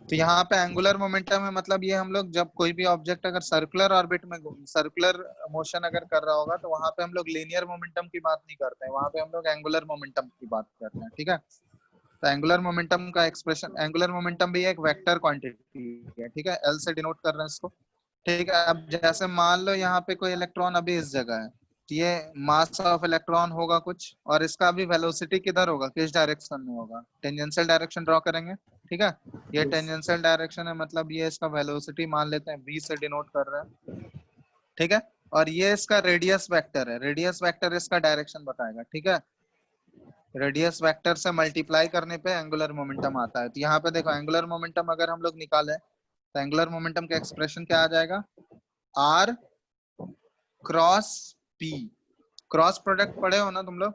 Speaker 1: तो यहाँ पे एंगुलर मोमेंटम है, मतलब ये हम लोग जब कोई भी ऑब्जेक्ट अगर सर्कुलर ऑर्बिट में सर्कुलर मोशन अगर कर रहा होगा तो वहां पे हम लोग लीनियर मोमेंटम की बात नहीं करते हैं, वहां पे हम लोग एंगुलर मोमेंटम की बात करते हैं, ठीक है। तो एंगुलर मोमेंटम का एक्सप्रेशन, एंगुलर मोमेंटम भी एक वेक्टर क्वांटिटी है, ठीक है। एल से डिनोट कर रहे हैं इसको, ठीक है। अब जैसे मान लो यहाँ पे कोई इलेक्ट्रॉन अभी इस जगह है, तो ये मास ऑफ इलेक्ट्रॉन होगा कुछ, और इसका अभी वेलोसिटी किधर होगा, किस डायरेक्शन में होगा? टेंजेंशियल डायरेक्शन ड्रॉ करेंगे, ठीक है। ये टेंजेंशियल डायरेक्शन है, मतलब ये इसका वेलोसिटी मान लेते हैं v से डिनोट कर रहे हैं, ठीक है। और ये इसका रेडियस वेक्टर है, रेडियस वेक्टर इसका डायरेक्शन बताएगा, ठीक है। रेडियस वेक्टर से मल्टीप्लाई करने पे एंगुलर मोमेंटम आता है। तो यहाँ पे देखो एंगुलर मोमेंटम अगर हम लोग निकालें तो एंगुलर मोमेंटम का एक्सप्रेशन क्या आ जाएगा? r cross p। Cross product पढ़े हो ना तुम लोग?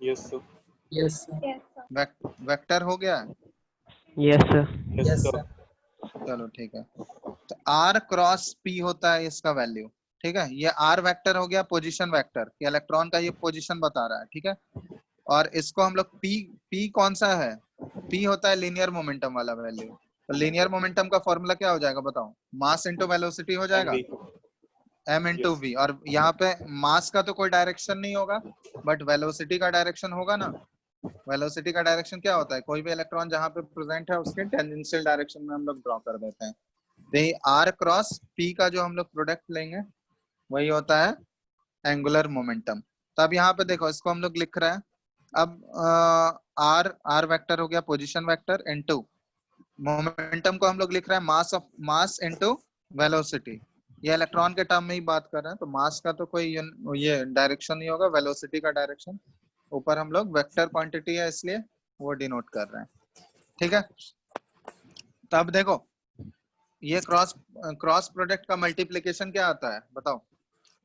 Speaker 3: Yes sir.
Speaker 5: Yes sir.
Speaker 1: Vector हो गया?
Speaker 6: Yes, sir.
Speaker 5: Yes sir.
Speaker 1: चलो ठीक है। तो r क्रॉस p होता है इसका वैल्यू, ठीक है। ये r वेक्टर हो गया पोजीशन वेक्टर कि इलेक्ट्रॉन का ये पोजीशन बता रहा है, ठीक है। और इसको हम लोग p कौन सा है? p होता है लीनियर मोमेंटम वाला वैल्यू। तो लीनियर मोमेंटम का फॉर्मूला क्या हो जाएगा बताओ? मास इनटू वेलोसिटी हो जाएगा, m इंटू v। और यहाँ पे मास का तो कोई डायरेक्शन नहीं होगा, बट वेलोसिटी का डायरेक्शन होगा ना। वेलोसिटी का डायरेक्शन क्या होता है? कोई भी इलेक्ट्रॉन जहाँ पे प्रेजेंट है उसके टेंजेंशियल डायरेक्शन में हम लोग ड्रॉ कर देते हैं। तो ये r क्रॉस p का जो हम लोग प्रोडक्ट लेंगे वही होता है एंगुलर मोमेंटम। तो अब यहाँ पे देखो इसको हम लोग लिख रहे हैं। अब r वेक्टर हो गया पोजीशन वेक्टर इनटू मोमेंटम को हम लोग लिख रहे हैं मास इनटू वेलोसिटी। ये इलेक्ट्रॉन के टर्म में ही बात कर रहे हैं, तो मास का तो कोई ये डायरेक्शन नहीं होगा, वेलोसिटी का डायरेक्शन। ऊपर हम लोग वेक्टर क्वांटिटी है इसलिए वो डिनोट कर रहे हैं, ठीक है। तो अब देखो ये क्रॉस प्रोडक्ट का मल्टीप्लिकेशन क्या आता है बताओ?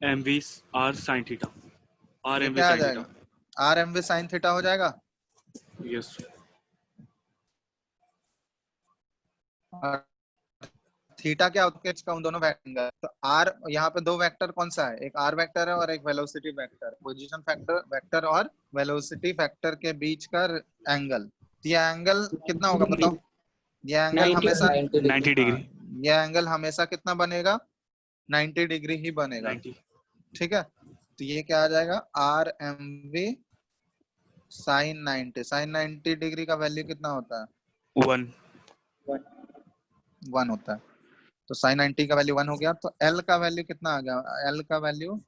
Speaker 3: mv r sin theta. r
Speaker 1: ये
Speaker 3: mv
Speaker 1: क्या आ
Speaker 3: sin
Speaker 1: जाएगा?
Speaker 3: Theta.
Speaker 1: r mv sin theta हो जाएगा।
Speaker 3: यस।
Speaker 1: और थीटा क्या होता है इसका? उन दोनों वेक्टर। तो r यहाँ पे दो वेक्टर कौन सा है? एक r वेक्टर है और एक वेलोसिटी वेक्टर। पोजीशन वेक्टर और वेलोसिटी वेक्टर के बीच का एंगल, ये एंगल कितना होगा बताओ? ये एंगल हमेशा
Speaker 3: 90 डिग्री।
Speaker 1: ये एंगल हमेशा कितना बनेगा? 90 डिग्री ही बनेगा,
Speaker 3: 90।
Speaker 1: ठीक है। तो ये क्या आ जाएगा? R M V sine 90। Sine 90 degree का वैल्यू कितना होता है?
Speaker 3: 1।
Speaker 1: 1 होता है। तो साइन 90 का वैल्यू 1 हो गया। तो एल का वैल्यू कितना आ गया? एल का value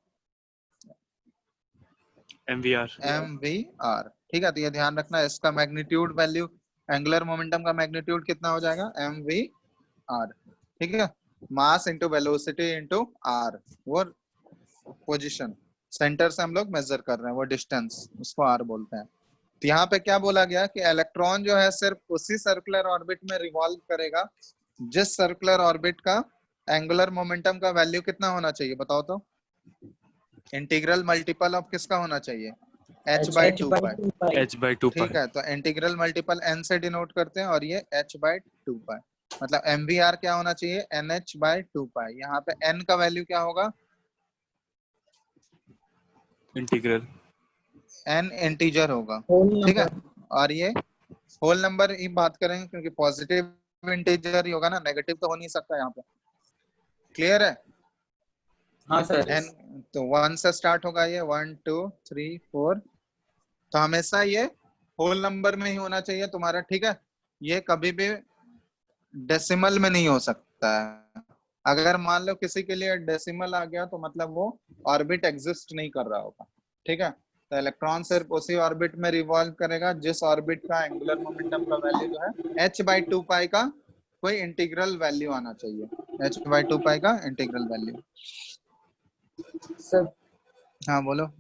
Speaker 3: mvr।
Speaker 1: M V R, ठीक है। तो ये ध्यान रखना, इसका मैग्नीट्यूड वैल्यू एंगुलर मोमेंटम का मैग्नीट्यूड कितना हो जाएगा? एम वी आर, ठीक है। Mass into velocity into R, वो पोजीशन सेंटर से हम लोग मेजर कर रहे हैं, वो डिस्टेंस उसको आर बोलते हैं। तो यहाँ पे क्या बोला गया कि इलेक्ट्रॉन जो है सिर्फ उसी सर्कुलर ऑर्बिट में रिवॉल्व करेगा जिस सर्कुलर ऑर्बिट का एंगुलर मोमेंटम का वैल्यू कितना होना चाहिए बताओ तो? इंटीग्रल मल्टीपल ऑफ किसका होना चाहिए? h बाई 2 पाई,
Speaker 3: h/2
Speaker 1: ठीक है। तो इंटीग्रल मल्टीपल n से डिनोट करते हैं और ये h बाई 2 पाई। मतलब MVR क्या होना चाहिए, NH/2 पाई। यहाँ पे n का वैल्यू क्या होगा,
Speaker 3: इंटीग्रल
Speaker 1: n इंटीजर होगा,
Speaker 5: होल
Speaker 1: ठीक है।
Speaker 5: नंबर।
Speaker 1: और ये होल नंबर ही बात करेंगे क्योंकि पॉजिटिव इंटीजर ही होगा ना, नेगेटिव तो हो नहीं सकता यहाँ पे। क्लियर है?
Speaker 5: हाँ सर।
Speaker 1: n तो 1 से स्टार्ट होगा, ये 1 2 3 4, तो हमेशा ये होल नंबर में ही होना चाहिए तुम्हारा, ठीक है। ये कभी भी डेसिमल में नहीं हो सकता है। अगर मान लो किसी के लिए डेसिमल आ गया तो मतलब वो ऑर्बिट एग्जिस्ट नहीं कर रहा होगा, ठीक है। तो इलेक्ट्रॉन सिर्फ उसी ऑर्बिट में रिवॉल्व करेगा जिस ऑर्बिट का एंगुलर मोमेंटम का वैल्यू जो है h/2 पाई का कोई इंटीग्रल वैल्यू आना चाहिए, h/2 पाई का इंटीग्रल वैल्यू।
Speaker 5: सर
Speaker 1: हाँ बोलो।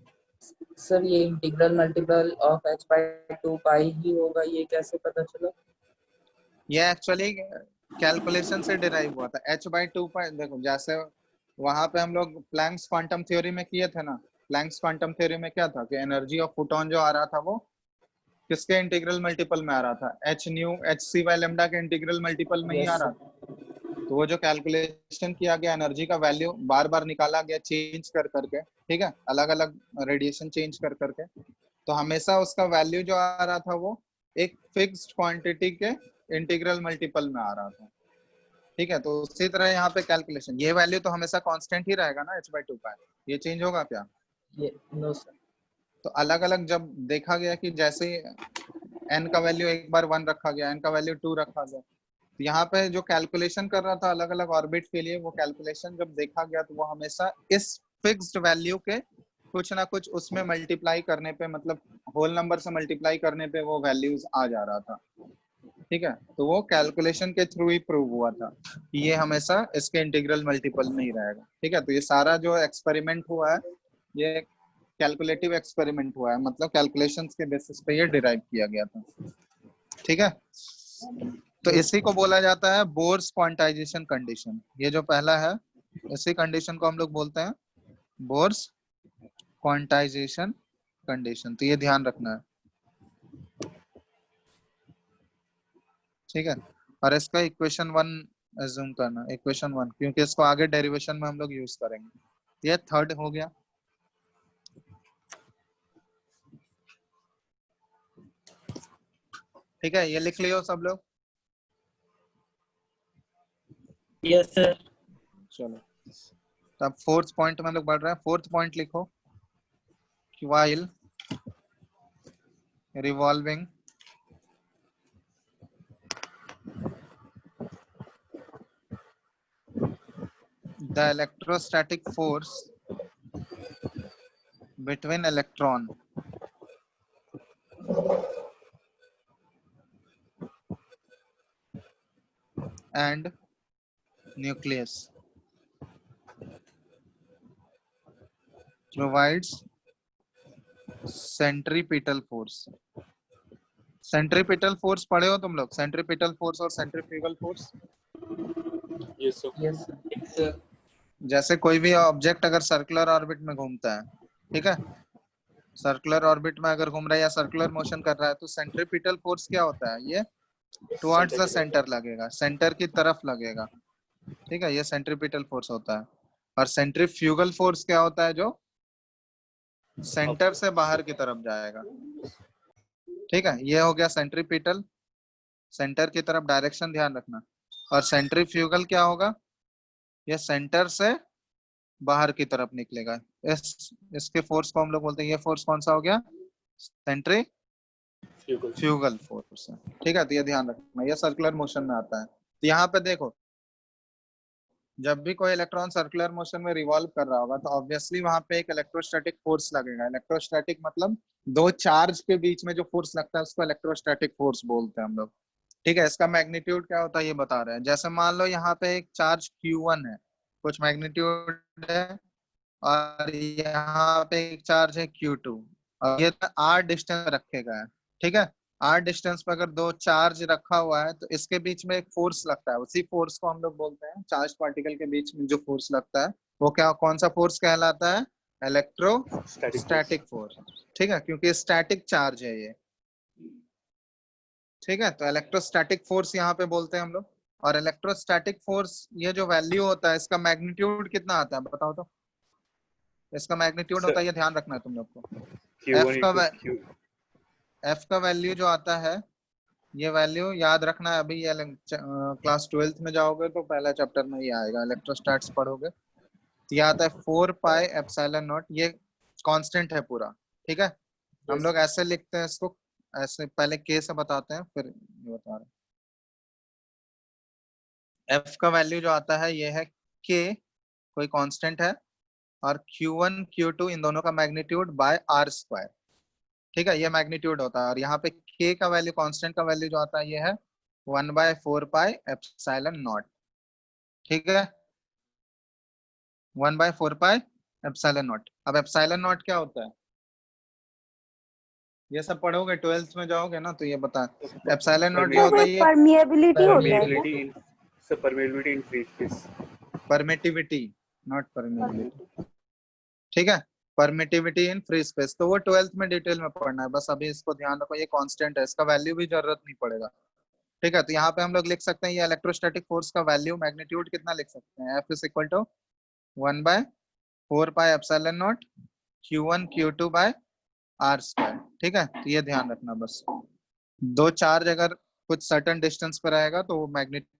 Speaker 5: सर ये इंटीग्रल मल्टीपल ऑफ h/2 पाई ही होगा, ये कैसे पता चला?
Speaker 1: ये एक्चुअली कैलकुलेशन से डिराइव हुआ था। h/2 पाई देखो, जैसे वहां पे हम लोग प्लैंक्स क्वांटम थ्योरी में किए थे ना, प्लैंक्स क्वांटम थ्योरी में क्या था कि एनर्जी ऑफ फोटोन जो आ रहा था वो किसके इंटीग्रल मल्टीपल में आ रहा था, h न्यू hc/λ के इंटीग्रल मल्टीपल में ही आ
Speaker 5: यस
Speaker 1: रहा था। तो वो जो कैलकुलेशन किया गया, एनर्जी का वैल्यू बार बार निकाला गया चेंज कर करके, ठीक है, अलग अलग रेडिएशन चेंज कर करके, तो हमेशा उसका वैल्यू जो आ रहा था वो एक फिक्स्ड क्वांटिटी के इंटीग्रल मल्टीपल में आ रहा था, ठीक है। तो उसी तरह यहाँ पे कैलकुलेशन, ये वैल्यू तो हमेशा कांस्टेंट ही रहेगा ना h/2 पाई, ये चेंज होगा क्या?
Speaker 5: ये नो सर।
Speaker 1: तो अलग अलग जब देखा गया कि जैसे n का वैल्यू एक बार 1 रखा गया, n का वैल्यू 2 रखा गया, तो यहाँ पे जो कैलकुलेशन कर रहा था अलग अलग ऑर्बिट के लिए, वो कैलकुलेशन जब देखा गया तो वो हमेशा इस फिक्स्ड वैल्यू के कुछ ना कुछ उसमें मल्टीप्लाई करने पे, मतलब होल नंबर से मल्टीप्लाई करने पे वो वैल्यूज आ जा रहा था, ठीक है। तो वो कैलकुलेशन के थ्रू ही प्रूव हुआ था कि ये हमेशा इसके इंटीग्रल मल्टीपल में ही रहेगा, ठीक है। तो ये सारा जो एक्सपेरिमेंट हुआ है ये कैलकुलेटिव एक्सपेरिमेंट हुआ है, मतलब कैलकुलेशंस के बेसिस पे ये डिराइव किया गया था, ठीक है। तो इसी को बोला जाता है बोर्स क्वांटाइजेशन कंडीशन। ये जो पहला है इसी कंडीशन को हम लोग बोलते हैं बोर्स क्वांटाइजेशन कंडीशन, तो ये ध्यान रखना है, ठीक है। और इसका इक्वेशन 1 एज्यूम करना, इक्वेशन 1, क्योंकि इसको आगे डेरिवेशन में हम लोग यूज करेंगे। ये थर्ड हो गया, ठीक है, ये लिख लियो सब लोग।
Speaker 6: Yes sir.
Speaker 1: चलो तब फोर्थ पॉइंट में हम लोग बढ़ रहे हैं। फोर्थ पॉइंट लिखो कि while revolving the electrostatic force between electron and nucleus provides centripetal force। Centripetal force पढ़े हो तुम लोग, सेंट्रीपिटल फोर्स और centrifugal force.
Speaker 3: Yes sir.
Speaker 5: Yes sir.
Speaker 1: जैसे कोई भी ऑब्जेक्ट अगर सर्कुलर ऑर्बिट में घूमता है, ठीक है, सर्कुलर ऑर्बिट में अगर घूम रहा है या सर्कुलर मोशन कर रहा है, तो सेंट्रीपिटल फोर्स क्या होता है, ये टुवर्ड्स द सेंटर लगेगा, सेंटर की तरफ लगेगा, ठीक है, ये सेंट्रीपिटल फोर्स होता है। और सेंट्रीफ्यूगल फोर्स क्या होता है, जो सेंटर से बाहर की तरफ जाएगा, ठीक है। ये हो गया सेंट्रीपिटल, सेंटर की तरफ डायरेक्शन ध्यान रखना। और सेंट्रीफ्यूगल क्या होगा, ये सेंटर से बाहर की तरफ निकलेगा। इसके फोर्स को हम लोग बोलते हैं, ये फोर्स कौन सा हो गया, सेंट्रीफ्यूगल फोर्स है, ठीक है। तो ये ध्यान रखना, ये सर्कुलर मोशन में आता है। तो यहाँ पे देखो, जब भी कोई इलेक्ट्रॉन सर्कुलर मोशन में रिवॉल्व कर रहा होगा तो ऑब्वियसली वहां पे एक इलेक्ट्रोस्टैटिक फोर्स लगेगा। इलेक्ट्रोस्टैटिक मतलब दो चार्ज के बीच में जो फोर्स लगता है उसको इलेक्ट्रोस्टैटिक फोर्स बोलते हैं हम लोग, ठीक है। इसका मैग्नीट्यूड क्या होता है ये बता रहे हैं। जैसे मान लो यहाँ पे एक चार्ज Q1 है, कुछ मैग्नीट्यूड है, और यहाँ पे एक चार्ज है Q2, और ये R डिस्टेंस रखे गए हैं, ठीक है। R डिस्टेंस पर अगर दो चार्ज रखा हुआ है तो इसके बीच में एक फोर्स लगता है, उसी फोर्स को हम लोग बोलते हैं, चार्ज पार्टिकल के बीच में जो फोर्स लगता है वो क्या, कौन सा फोर्स कहलाता है, इलेक्ट्रोस्टैटिक फोर्स, ठीक है, क्योंकि स्टैटिक चार्ज है ये, ठीक है। तो इलेक्ट्रोस्टैटिक फोर्स यहाँ पे बोलते हैं हम लोग, और इलेक्ट्रोस्टैटिक फोर्स ये जो वैल्यू होता है इसका मैग्नीट्यूड कितना आता है बताओ तो। इसका मैग्नीट्यूड होता है, ये ध्यान रखना है तुम लोग को। एफ का वैल्यू जो आता है, ये वैल्यू याद रखना है। अभी ये क्लास 12th में जाओगे तो पहला चैप्टर में ही आएगा, इलेक्ट्रोस्टैट्स पढ़ोगे तो ये आता है 4 पाई एप्सिलॉन नॉट। ये कांस्टेंट है पूरा, ठीक है। हम लोग ऐसे लिखते हैं इसको, ऐसे पहले के से बताते हैं फिर ये बता रहे हैं। एफ का वैल्यू जो आता है ये है के, कोई कांस्टेंट है, और Q1 Q2 इन दोनों का मैग्नीट्यूड बाय आर स्क्वायर, ठीक है। ये मैग्नीट्यूड होता है। और यहाँ पे के का वैल्यू, कांस्टेंट का वैल्यू जो आता है ये है 1/4 पाई एप्सिलॉन नॉट, ठीक है। 1/4 पाई एप्सिलॉन नॉट। अब एप्सिलॉन नॉट क्या होता है, ये सब पढ़ोगे 12th में जाओगे ना तो ये बता। एप्सिलॉन नॉट क्या होता है, ये
Speaker 7: परमिएबिलिटी होता है क्या?
Speaker 3: Permeability in free space,
Speaker 1: permittivity not permeability, ठीक है। परमिटिविटी इन फ्री स्पेस, तो वो 12th में डिटेल में पढ़ना है, बस अभी इसको ध्यान रखो। ये कांस्टेंट है, इसका वैल्यू भी जरूरत नहीं पड़ेगा, ठीक है। तो यहाँ पे हम लोग लिख सकते हैं ये इलेक्ट्रोस्टैटिक फोर्स का वैल्यू, मैग्नीट्यूड कितना लिख सकते हैं, F is equal to 1/4 pi epsilon not Q1 Q2 by R square, ठीक है। तो ये ध्यान रखना बस। दो चार्ज अगर कुछ सर्टेन डिस्टेंस पर आएगा तो वो मैग्नीट्यूड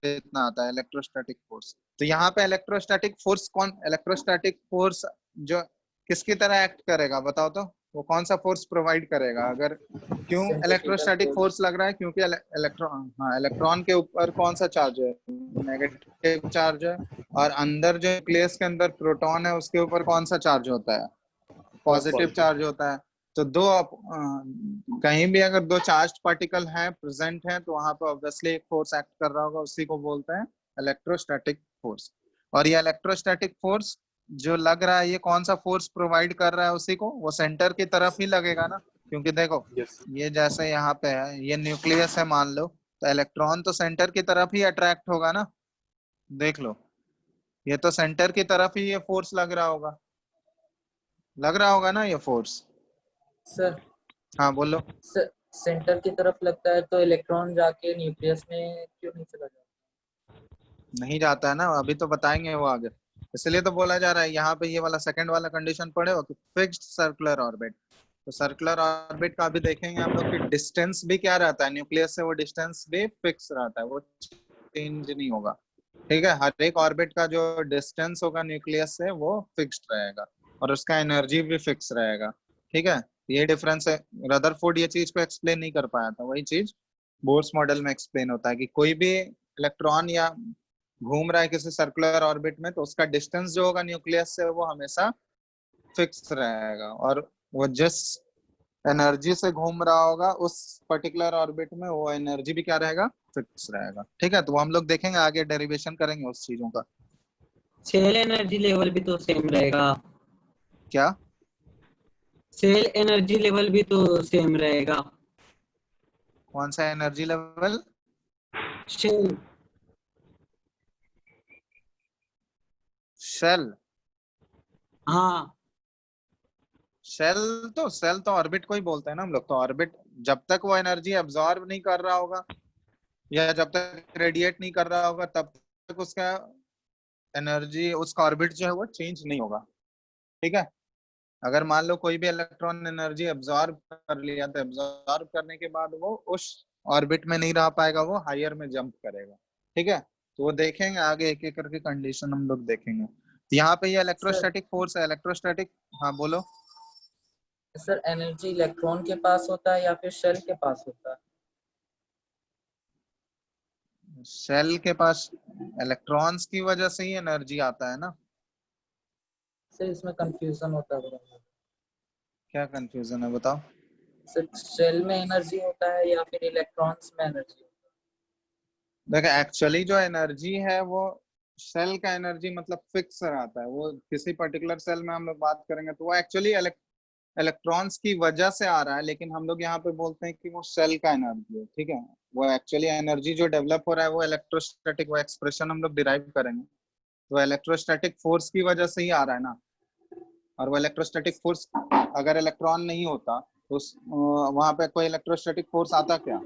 Speaker 1: इतना आता है इलेक्ट्रोस्टैटिक फोर्स। तो यहाँ पे इलेक्ट्रोस्टैटिक फोर्स कौन, इलेक्ट्रोस्टैटिक फोर्स जो किसकी तरह एक्ट करेगा बताओ तो, वो कौन सा फोर्स प्रोवाइड करेगा। अगर क्यों इलेक्ट्रोस्टैटिक फोर्स लग रहा है, क्योंकि इलेक्ट्रॉन, हाँ, इलेक्ट्रॉन के ऊपर कौन सा चार्ज है, नेगेटिव चार्ज है। और अंदर जो न्यूक्लियस के अंदर प्रोटॉन है उसके ऊपर कौन सा चार्ज होता है, पॉजिटिव चार्ज होता है। तो कहीं भी अगर दो चार्ज पार्टिकल हैं प्रेजेंट हैं तो वहां पे ऑब्वियसली एक फोर्स एक्ट कर रहा होगा, उसी को बोलते हैं इलेक्ट्रोस्टैटिक फोर्स। और ये इलेक्ट्रोस्टैटिक फोर्स जो लग रहा है ये कौन सा फोर्स प्रोवाइड कर रहा है उसी को, वो सेंटर की तरफ ही लगेगा ना। क्योंकि देखो ये जैसे यहाँ पे है, ये न्यूक्लियस है मान लो, तो इलेक्ट्रॉन तो सेंटर की तरफ ही अट्रैक्ट होगा ना। देख लो ये तो सेंटर की तरफ ही ये फोर्स लग रहा होगा ना ये फोर्स।
Speaker 5: सर
Speaker 1: हाँ बोलो।
Speaker 5: सेंटर की तरफ लगता है तो इलेक्ट्रॉन जाके न्यूक्लियस में क्यों नहीं चला जाता?
Speaker 1: नहीं जाता है ना, अभी तो बताएंगे वो आगे। इसलिए तो बोला जा रहा है यहाँ पे ये वाला सेकंड वाला कंडीशन पढ़े हो कि फिक्स्ड सर्कुलर ऑर्बिट। तो सर्कुलर ऑर्बिट का अभी देखेंगे हम लोग कि डिस्टेंस भी क्या रहता है न्यूक्लियस से, वो डिस्टेंस भी फिक्स रहता है, वो चेंज नहीं होगा, ठीक है। हर एक ऑर्बिट का जो डिस्टेंस होगा न्यूक्लियस से वो फिक्स्ड रहेगा और उसका एनर्जी भी फिक्स रहेगा, ठीक है। ये डिफरेंस है। रदरफोर्ड ये चीज को एक्सप्लेन नहीं कर पाया था, वही चीज बोर्स मॉडल में एक्सप्लेन होता है कि कोई भी इलेक्ट्रॉन या घूम रहा है किसी सर्कुलर ऑर्बिट में तो उसका डिस्टेंस जो होगा न्यूक्लियस से वो हमेशा फिक्स रहेगा, और वो जिस एनर्जी से घूम रहा होगा उस पर्टिकुलर ऑर्बिट में वो एनर्जी भी क्या रहेगा, फिक्स रहेगा, ठीक है। तो वो हम लोग देखेंगे आगे, डेरिवेशन करेंगे उस चीजों का।
Speaker 6: सेल एनर्जी लेवल भी तो सेम रहेगा।
Speaker 1: क्या
Speaker 6: सेल एनर्जी लेवल भी तो सेम रहेगा।
Speaker 1: कौन सा एनर्जी लेवल,
Speaker 6: सेल
Speaker 1: शेल,
Speaker 6: हाँ
Speaker 1: सेल तो ऑर्बिट को ही बोलते हैं ना हम लोग। तो ऑर्बिट जब तक वो एनर्जी एब्जॉर्ब नहीं कर रहा होगा या जब तक रेडिएट नहीं कर रहा होगा तब तक उसका एनर्जी, उसका ऑर्बिट जो है वो चेंज नहीं होगा, ठीक है। अगर मान लो कोई भी इलेक्ट्रॉन एनर्जी एब्जॉर्ब कर लिया तो एब्जॉर्ब करने के बाद वो उस ऑर्बिट में नहीं रह पाएगा, वो हायर में जंप करेगा, ठीक है। तो वो देखेंगे आगे एक एक करके कंडीशन हम लोग देखेंगे। तो यहाँ पे ये इलेक्ट्रोस्टैटिक फोर्स है, इलेक्ट्रोस्टैटिक, हाँ बोलो।
Speaker 5: सर एनर्जी इलेक्ट्रॉन के पास होता है या फिर शेल के पास होता है?
Speaker 1: शेल के पास, इलेक्ट्रॉन्स की वजह से ही एनर्जी आता है ना।
Speaker 5: सर इसमें कंफ्यूजन होता है बड़ा।
Speaker 1: क्या कंफ्यूजन है बताओ।
Speaker 5: सर शेल में एनर्जी होता है या फिर इलेक्ट्रॉन्स में एनर्जी होता है?
Speaker 1: देखो एक्चुअली जो एनर्जी है वो सेल का एनर्जी मतलब फिक्स रहता है, वो किसी पर्टिकुलर सेल में हम लोग बात करेंगे तो वो एक्चुअली इलेक्ट्रॉन्स की वजह से आ रहा है, लेकिन हम लोग यहाँ पे बोलते हैं कि वो सेल का एनर्जी है, ठीक है। वो एक्चुअली एनर्जी जो डेवलप हो रहा है वो इलेक्ट्रोस्टैटिक, वो एक्सप्रेशन हम लोग डिराइव करेंगे तो इलेक्ट्रोस्टैटिक फोर्स की वजह से ही आ रहा है ना। और वो इलेक्ट्रोस्टैटिक फोर्स अगर इलेक्ट्रॉन नहीं होता तो वहां पे कोई इलेक्ट्रोस्टैटिक फोर्स आता क्या,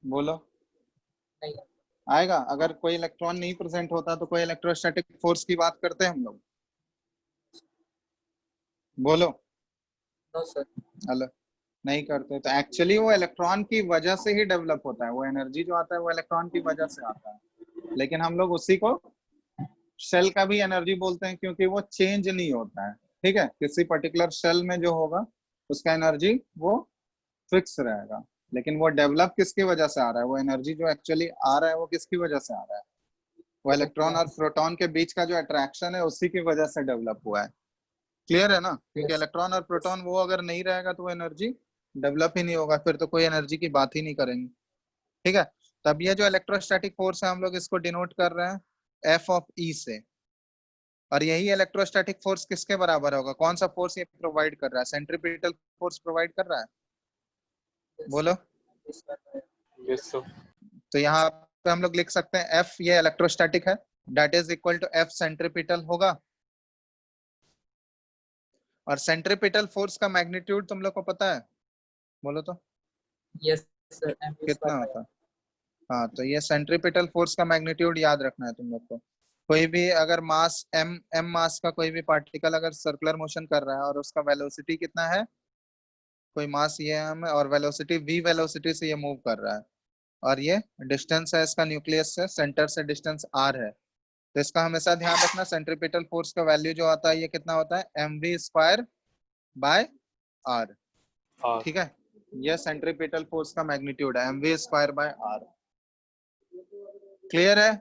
Speaker 1: बोलो,
Speaker 5: नहीं
Speaker 1: आएगा? अगर कोई इलेक्ट्रॉन नहीं प्रेजेंट होता तो कोई इलेक्ट्रोस्टैटिक फोर्स की बात करते हैं हम लोग? बोलो।
Speaker 5: No sir.
Speaker 1: हेलो, नहीं करते। तो एक्चुअली वो इलेक्ट्रॉन की वजह से ही डेवलप होता है, वो एनर्जी जो आता है वो इलेक्ट्रॉन की वजह से आता है। लेकिन हम लोग उसी को शेल का भी एनर्जी बोलते हैं, क्योंकि वो चेंज नहीं होता है। ठीक है, किसी पर्टिकुलर शेल में जो होगा उसका एनर्जी वो फिक्स रहेगा, लेकिन वो डेवलप किसकी वजह से आ रहा है, वो एनर्जी जो एक्चुअली आ रहा है वो किसकी वजह से आ रहा है? वो इलेक्ट्रॉन और प्रोटॉन के बीच का जो अट्रैक्शन है उसी की वजह से डेवलप हुआ है। क्लियर है ना? क्योंकि इलेक्ट्रॉन और प्रोटॉन वो अगर नहीं रहेगा तो वो एनर्जी डेवलप ही नहीं होगा, फिर तो कोई एनर्जी की बात ही नहीं करेंगे। ठीक है, तब ये जो इलेक्ट्रोस्टैटिक फोर्स है हम लोग इसको डिनोट कर रहे हैं एफ ऑफ ई से। और यही इलेक्ट्रोस्टैटिक फोर्स किसके बराबर होगा? कौन सा फोर्स ये प्रोवाइड कर रहा है? सेंट्रीपिटल फोर्स प्रोवाइड कर रहा है। बोलो।
Speaker 3: Yes sir.
Speaker 1: तो यहाँ पे हम लोग लिख सकते हैं एफ ये इलेक्ट्रोस्टैटिक है, that is equal to F centripetal होगा। और सेंट्रीपिटल फोर्स का मैग्नीट्यूड तुम लोग को पता है? बोलो तो
Speaker 5: यस सर,
Speaker 1: कितना होता है? हाँ, तो ये सेंट्रीपिटल फोर्स का मैग्नीट्यूड याद रखना है तुम लोग को। कोई भी अगर मास एम मास का कोई भी पार्टिकल अगर सर्कुलर मोशन कर रहा है और उसका वेलोसिटी कितना है, कोई मास ये एम है और वेलोसिटी वी वेलोसिटी से ये मूव कर रहा है, और ये डिस्टेंस है इसका न्यूक्लियस से, सेंटर से डिस्टेंस आर है, तो इसका हमेशा ध्यान रखना सेंट्रीपिटल फोर्स का वैल्यू जो आता है ये कितना होता है? M V square by R.
Speaker 3: हाँ
Speaker 1: ठीक है, ये सेंट्रीपिटल फोर्स का मैग्नीट्यूड है, M V square by R. Clear है?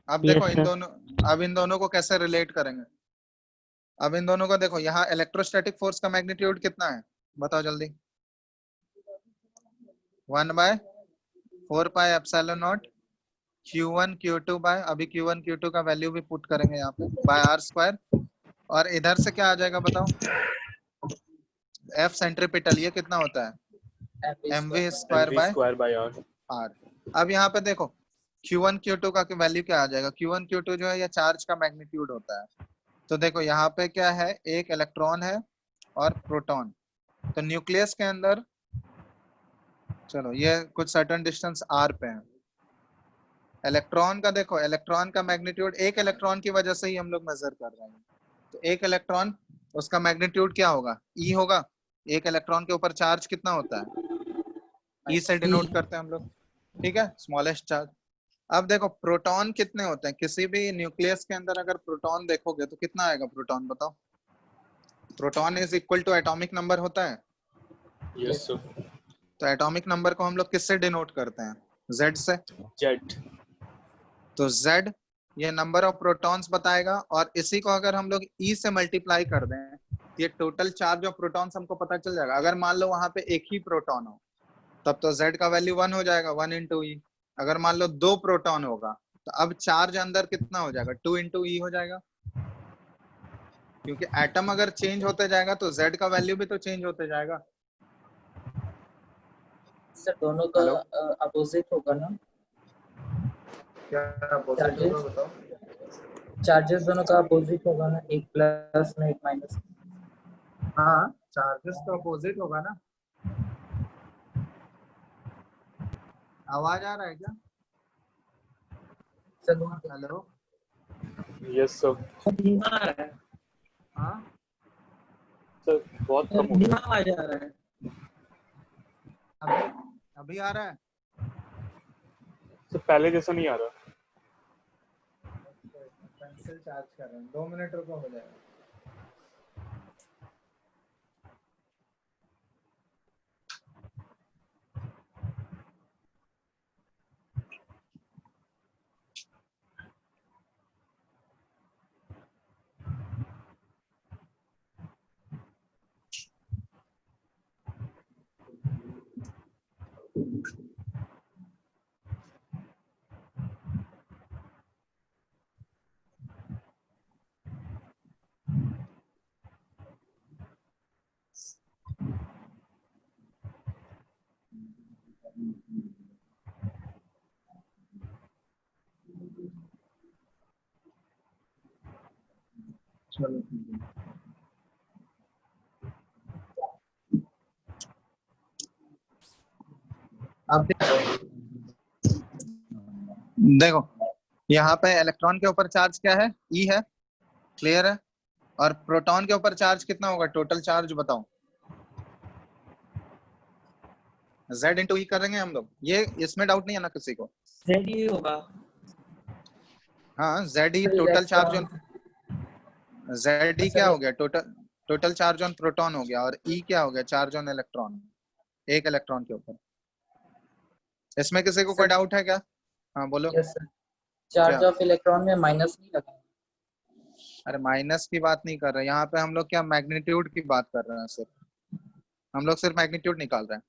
Speaker 1: अब देखो
Speaker 4: यस
Speaker 1: इन
Speaker 4: सर।
Speaker 1: दोनों, अब इन दोनों को कैसे रिलेट करेंगे? अब इन दोनों को देखो, यहाँ इलेक्ट्रोस्टैटिक फोर्स का मैग्नीट्यूड कितना है बताओ जल्दी? 1/4 pi epsilon not Q1 Q2 bye, अभी Q1 Q2 का वैल्यू भी पुट करेंगे यहाँ पे, बाय आर स्क्वायर। और इधर से क्या आ जाएगा बताओ? एफ सेंट्रीपिटल ये कितना होता है? M V square
Speaker 3: MV
Speaker 1: by
Speaker 3: square by R.
Speaker 1: R. अब यहाँ पे देखो Q1 Q2 का वैल्यू क्या आ जाएगा? Q1 Q2 जो है ये चार्ज का मैग्नीट्यूड होता है। तो देखो यहाँ पे क्या है, एक इलेक्ट्रॉन है और प्रोटॉन, तो न्यूक्लियस के अंदर, चलो ये कुछ सर्टेन डिस्टेंस आर पे है। इलेक्ट्रॉन का देखो, इलेक्ट्रॉन का मैग्नीट्यूड एक इलेक्ट्रॉन की वजह से ही हम लोग मेजर कर रहे हैं, तो एक इलेक्ट्रॉन उसका मैग्नीट्यूड क्या होगा? ई होगा। एक इलेक्ट्रॉन के ऊपर चार्ज कितना होता है? ई से डिनोट करते हैं हम लोग। ठीक है, स्मॉलेस्ट चार्ज। अब देखो प्रोटॉन कितने होते हैं? किसी भी न्यूक्लियस के अंदर अगर प्रोटॉन देखोगे तो कितना आएगा प्रोटॉन बताओ? Proton is equal to atomic number होता है।
Speaker 3: Yes sir.
Speaker 1: तो एटॉमिक नंबर को हम लोग किससे डिनोट करते हैं? जेड से।
Speaker 3: जेट।
Speaker 1: तो जेड ये नंबर ऑफ प्रोटॉन्स बताएगा, और इसी को अगर हम लोग ई से मल्टीप्लाई कर दें ये टोटल चार्ज ऑफ प्रोटॉन्स हमको पता चल जाएगा। अगर मान लो वहां पे एक ही प्रोटॉन हो तब तो जेड का वैल्यू 1 हो जाएगा, 1 इंटू ई। अगर मान लो 2 प्रोटॉन होगा तो अब चार्ज अंदर कितना हो जाएगा? 2 इंटू ई हो जाएगा, क्योंकि एटम अगर चेंज होते जाएगा तो जेड का वैल्यू भी तो चेंज होते जाएगा।
Speaker 5: सर दोनों का
Speaker 1: हेलो,
Speaker 5: अपोजिट होगा ना?
Speaker 1: क्या अपोजिट होगा बताओ?
Speaker 5: चार्जेस दोनों का अपोजिट होगा ना, एक प्लस में एक माइनस।
Speaker 1: हाँ, चार्जेस तो अपोजिट होगा ना। आवाज आ रहा है क्या?
Speaker 5: Sir
Speaker 1: hello,
Speaker 3: yes sir.
Speaker 6: धीमा आ रहा है
Speaker 1: हाँ
Speaker 3: सर बहुत
Speaker 6: सर,
Speaker 3: कम हो
Speaker 6: धीमा
Speaker 3: गया।
Speaker 6: आवाज आ रहा है।
Speaker 1: अभी अभी आ रहा है?
Speaker 3: सर पहले जैसा नहीं आ रहा।
Speaker 1: पेंसिल चार्ज कर रहे हैं, 2 मिनट रुको हो जाएगा। चलो ठीक है।
Speaker 5: आप
Speaker 1: देखो यहाँ पे इलेक्ट्रॉन के ऊपर चार्ज क्या है, ई है, क्लियर है। और प्रोटॉन के ऊपर चार्ज कितना होगा, टोटल चार्ज बताओ। Z इंटू ई करेंगे हम लोग, ये इसमें डाउट नहीं है ना किसी को।
Speaker 6: जेड ही होगा।
Speaker 1: हाँ Z E total charge on, Z ई क्या हो गया, टोटल चार्ज ऑन प्रोटॉन हो गया, और ई क्या हो गया, चार्ज ऑन इलेक्ट्रॉन, एक इलेक्ट्रॉन के ऊपर। इसमें किसी को कोई डाउट है क्या? हाँ बोलो।
Speaker 5: यस सर, चार्ज
Speaker 1: क्या?
Speaker 5: ऑफ इलेक्ट्रॉन में माइनस नहीं लगा।
Speaker 1: अरे माइनस की बात नहीं कर रहे यहाँ पे हम लोग, क्या मैग्नीट्यूड की बात कर रहे हैं, सिर्फ हम लोग सिर्फ मैग्नीट्यूड निकाल रहे हैं,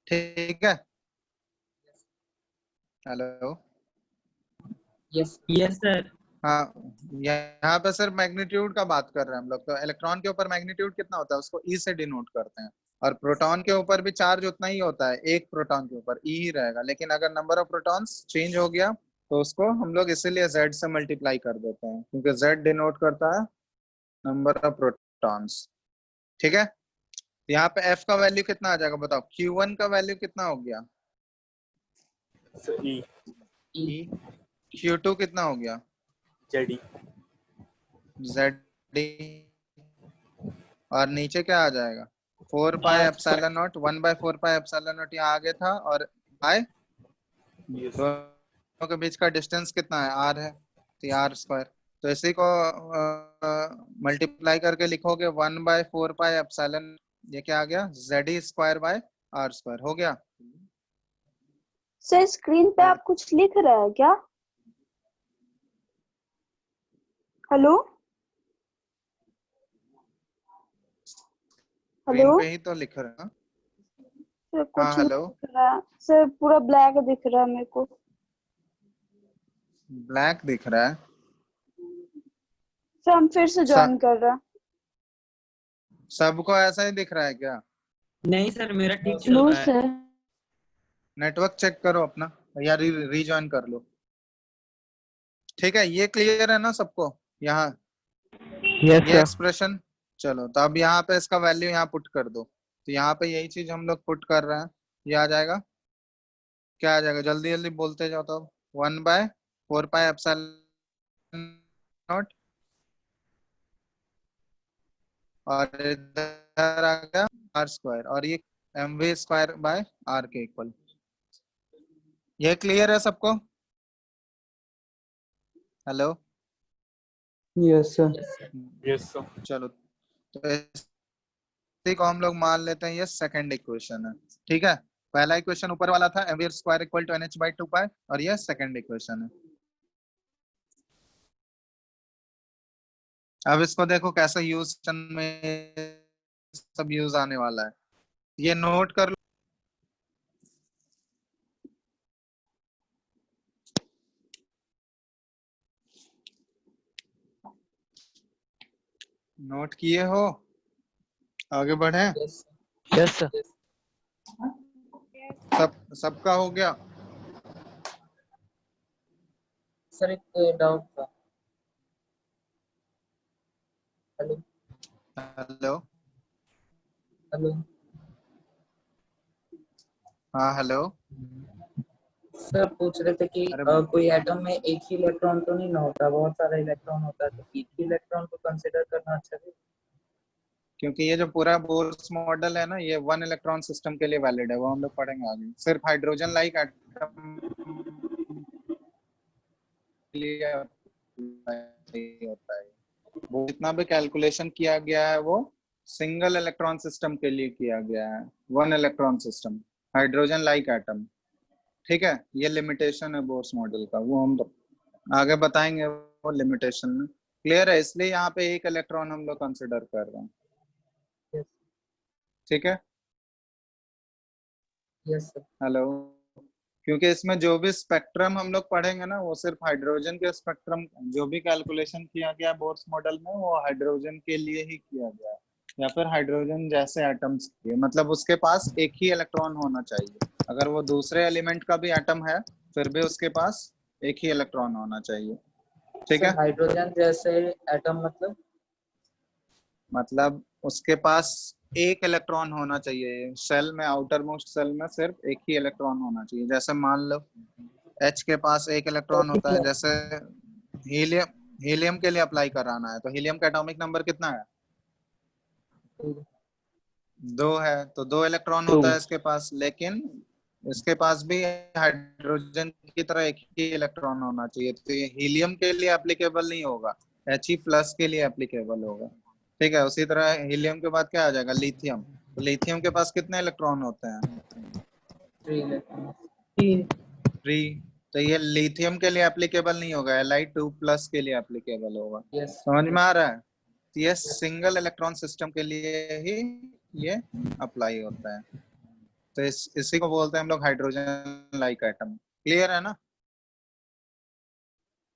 Speaker 1: ठीक है। Hello,
Speaker 5: yes
Speaker 6: yes sir.
Speaker 1: हाँ यहाँ पे सिर्फ मैग्नीट्यूड का बात कर रहे हैं हम लोग। तो इलेक्ट्रॉन के ऊपर मैग्नीट्यूड कितना होता है, उसको ई से डिनोट करते हैं। और प्रोटॉन के ऊपर भी चार्ज उतना ही होता है, एक प्रोटॉन के ऊपर ई ही रहेगा, लेकिन अगर नंबर ऑफ प्रोटॉन्स चेंज हो गया तो उसको हम लोग इसीलिए Z से मल्टीप्लाई कर देते हैं, क्योंकि Z डिनोट करता है नंबर ऑफ प्रोटॉन्स, ठीक है। यहाँ पे F का वैल्यू कितना आ जाएगा बताओ, Q1 का वैल्यू कितना हो गया,
Speaker 3: ई
Speaker 1: E, Q2 कितना हो गया,
Speaker 3: जेड ई
Speaker 1: Z, और नीचे क्या आ जाएगा, 4 pi epsilon not, 1/4 pi epsilon not यहाँ आगे था, और I दोनों के बीच का डिस्टेंस कितना है, R है, तो R स्क्वायर। तो इसी को मल्टीप्लाई करके लिखोगे 1/4 पाई एप्सिलॉन, ये क्या आ गया, ZE square by R square, हो गया।
Speaker 7: सर स्क्रीन पे आप कुछ लिख रहे हैं क्या? हेलो
Speaker 1: स्क्रीन
Speaker 7: हेलो
Speaker 1: पे ही तो लिख रहे हैं।
Speaker 7: सर,
Speaker 1: हाँ
Speaker 7: कुछ नहीं
Speaker 1: हेलो,
Speaker 7: दिख रहा है सर, पूरा ब्लैक दिख रहा है मेरे को।
Speaker 1: ब्लैक दिख रहा है।
Speaker 7: सर हम फिर से ज्वाइन कर रहे हैं।
Speaker 1: सबको ऐसा ही दिख रहा है क्या?
Speaker 6: नहीं सर, मेरा ठीक चल
Speaker 7: नो
Speaker 6: रहा है।
Speaker 7: सर।
Speaker 1: नेटवर्क चेक करो अपना, या रीजॉइन कर लो, ठीक है। ये क्लियर है ना सबको यहाँ,
Speaker 2: यस
Speaker 1: ये
Speaker 2: सर।
Speaker 1: एक्सप्रेशन। चलो तो अब यहाँ पे इसका वैल्यू यहाँ पुट कर दो, तो यहाँ पे यही चीज हम लोग पुट कर रहे हैं, ये आ जाएगा, क्या आ जाएगा, जल्दी जल्दी बोलते जाओ। तो 1/4 पाई एप्सिलॉन नॉट, और इधर आ गया R स्क्वायर, और ये mv स्क्वायर बाय R के इक्वल। ये क्लियर है सबको? Hello,
Speaker 4: yes sir.
Speaker 3: Yes sir.
Speaker 1: चलो तो इसी को हम लोग मान लेते हैं ये सेकंड इक्वेशन है, ठीक है। पहला इक्वेशन ऊपर वाला था mv square equal to nh/2 pi, और ये सेकंड इक्वेशन है। अब इसको देखो कैसे यूज में सब यूज आने वाला है, ये नोट कर लो। नोट किए हो, आगे बढ़े।
Speaker 5: Yes
Speaker 2: yes sir.
Speaker 1: सबका हो गया।
Speaker 5: सर, एक डाउट था। हेलो
Speaker 1: हेलो,
Speaker 5: हेलो
Speaker 1: हाँ हेलो।
Speaker 5: सर, पूछ रहे थे कि
Speaker 1: अरे
Speaker 5: कोई एटम में एक ही इलेक्ट्रॉन तो नहीं ना होता, बहुत सारा इलेक्ट्रॉन होता है, तो एक ही इलेक्ट्रॉन को कंसिडर करना अच्छा है।
Speaker 1: क्योंकि ये जो पूरा बोर्स मॉडल है ना, ये 1 इलेक्ट्रॉन सिस्टम के लिए वैलिड है, वो हम लोग पढ़ेंगे आगे। सिर्फ हाइड्रोजन लाइक एटम के लिए होता है, वो जितना भी कैलकुलेशन किया गया है वो सिंगल इलेक्ट्रॉन सिस्टम के लिए किया गया है, 1 electron system, hydrogen like atom, ठीक है। ये लिमिटेशन है बोर्स मॉडल का, वो हम लोग आगे बताएंगे, वो लिमिटेशन में क्लियर है। इसलिए यहाँ पे एक इलेक्ट्रॉन हम लोग कंसिडर कर रहे हैं, ठीक है।
Speaker 5: Yes sir.
Speaker 1: हेलो, क्योंकि इसमें जो भी स्पेक्ट्रम हम लोग पढ़ेंगे ना, वो सिर्फ हाइड्रोजन के स्पेक्ट्रम, जो भी कैलकुलेशन किया गया बोर्स मॉडल में, वो हाइड्रोजन के लिए ही किया गया है, या फिर हाइड्रोजन जैसे एटम्स के लिए। मतलब उसके पास एक ही इलेक्ट्रॉन होना चाहिए, अगर वो दूसरे एलिमेंट का भी एटम है फिर भी उसके पास एक ही इलेक्ट्रॉन होना चाहिए, ठीक है।
Speaker 5: हाइड्रोजन जैसे एटम मतलब
Speaker 1: मतलब उसके पास एक इलेक्ट्रॉन होना चाहिए सेल में, आउटर मोस्ट सेल में सिर्फ एक ही इलेक्ट्रॉन होना चाहिए। जैसे मान लो H के पास एक इलेक्ट्रॉन होता है, जैसे हीलियम, हीलियम के लिए अप्लाई कराना है तो हीलियम का एटॉमिक नंबर कितना है? 2 है, तो 2 इलेक्ट्रॉन होता है इसके पास, लेकिन इसके पास भी हाइड्रोजन की तरह एक ही इलेक्ट्रॉन होना चाहिए, तो ये हीलियम के लिए एप्लीकेबल नहीं होगा, He+ के लिए एप्लीकेबल होगा। ठीक है, उसी तरह हीलियम के बाद क्या आ जाएगा? लिथियम। तो लिथियम के पास कितने इलेक्ट्रॉन होते हैं?
Speaker 5: 3 इलेक्ट्रॉन।
Speaker 1: 3। तो ये लिथियम के लिए एप्लीकेबल नहीं होगा, Li2+ के लिए एप्लीकेबल होगा।
Speaker 5: यस
Speaker 1: समझ में आ रहा है? तो ये सिंगल इलेक्ट्रॉन सिस्टम के लिए ही ये अप्लाई होता है। तो इसी को बोलते हैं हम लोग हाइड्रोजन लाइक एटम। क्लियर है ना?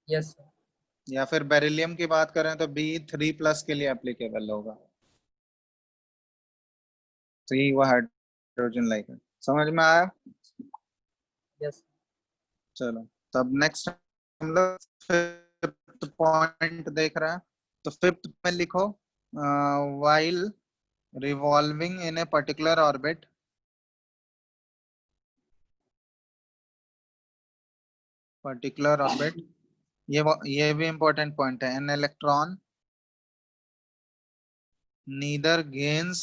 Speaker 5: यस
Speaker 1: या फिर बेरिलियम की बात करें तो B3+ के लिए एप्लीकेबल होगा। तो ये वो हाइड्रोजन लाइक है। समझ में आया?
Speaker 5: यस
Speaker 1: चलो, तब नेक्स्ट हम लोग फिफ्थ पॉइंट देख रहे हैं। तो फिफ्थ में लिखो, while revolving in a particular orbit, ये भी इंपॉर्टेंट पॉइंट है। an electron neither gains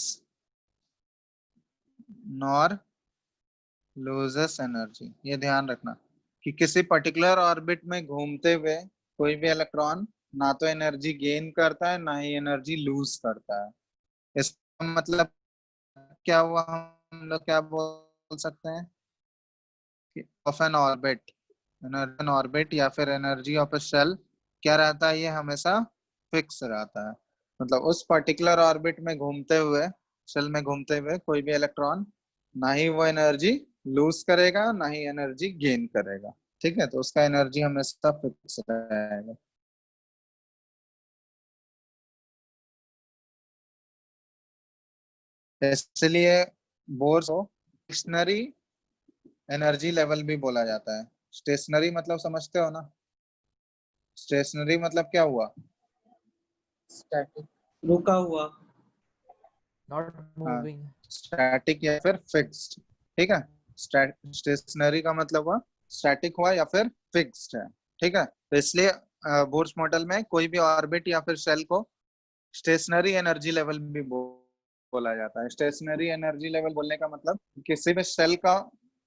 Speaker 1: nor loses energy। ये ध्यान रखना कि किसी पर्टिकुलर ऑर्बिट में घूमते हुए कोई भी इलेक्ट्रॉन ना तो एनर्जी गेन करता है ना ही एनर्जी लूज करता है। इसका मतलब क्या हुआ? हम लोग क्या बोल सकते हैं कि of N orbit, energy orbit या फिर एनर्जी ऑफ अ शेल क्या रहता है? ये हमेशा फिक्स रहता है। मतलब उस पर्टिकुलर ऑर्बिट में घूमते हुए, शेल में घूमते हुए कोई भी इलेक्ट्रॉन ना ही वो एनर्जी लूज करेगा ना ही एनर्जी गेन करेगा। ठीक है, तो उसका एनर्जी हमेशा फिक्स रहेगा। इसलिए बोर्स को स्टेशनरी एनर्जी लेवल भी बोला जाता है। स्टेशनरी मतलब समझते हो ना? स्टेशनरी मतलब क्या हुआ?
Speaker 5: स्टैटिक।
Speaker 6: रुका हुआ।
Speaker 8: Not
Speaker 1: हाँ,
Speaker 8: moving.
Speaker 1: स्टैटिक या फिर फिक्स्ड। ठीक है, स्टेशनरी का मतलब हुआ स्टैटिक हुआ या फिर फिक्स्ड है। ठीक है, तो इसलिए बोर्स मॉडल में कोई भी ऑर्बिट या फिर शेल को स्टेशनरी एनर्जी लेवल भी बोला जाता है। स्टेशनरी एनर्जी लेवल बोलने का मतलब किसी भी शेल का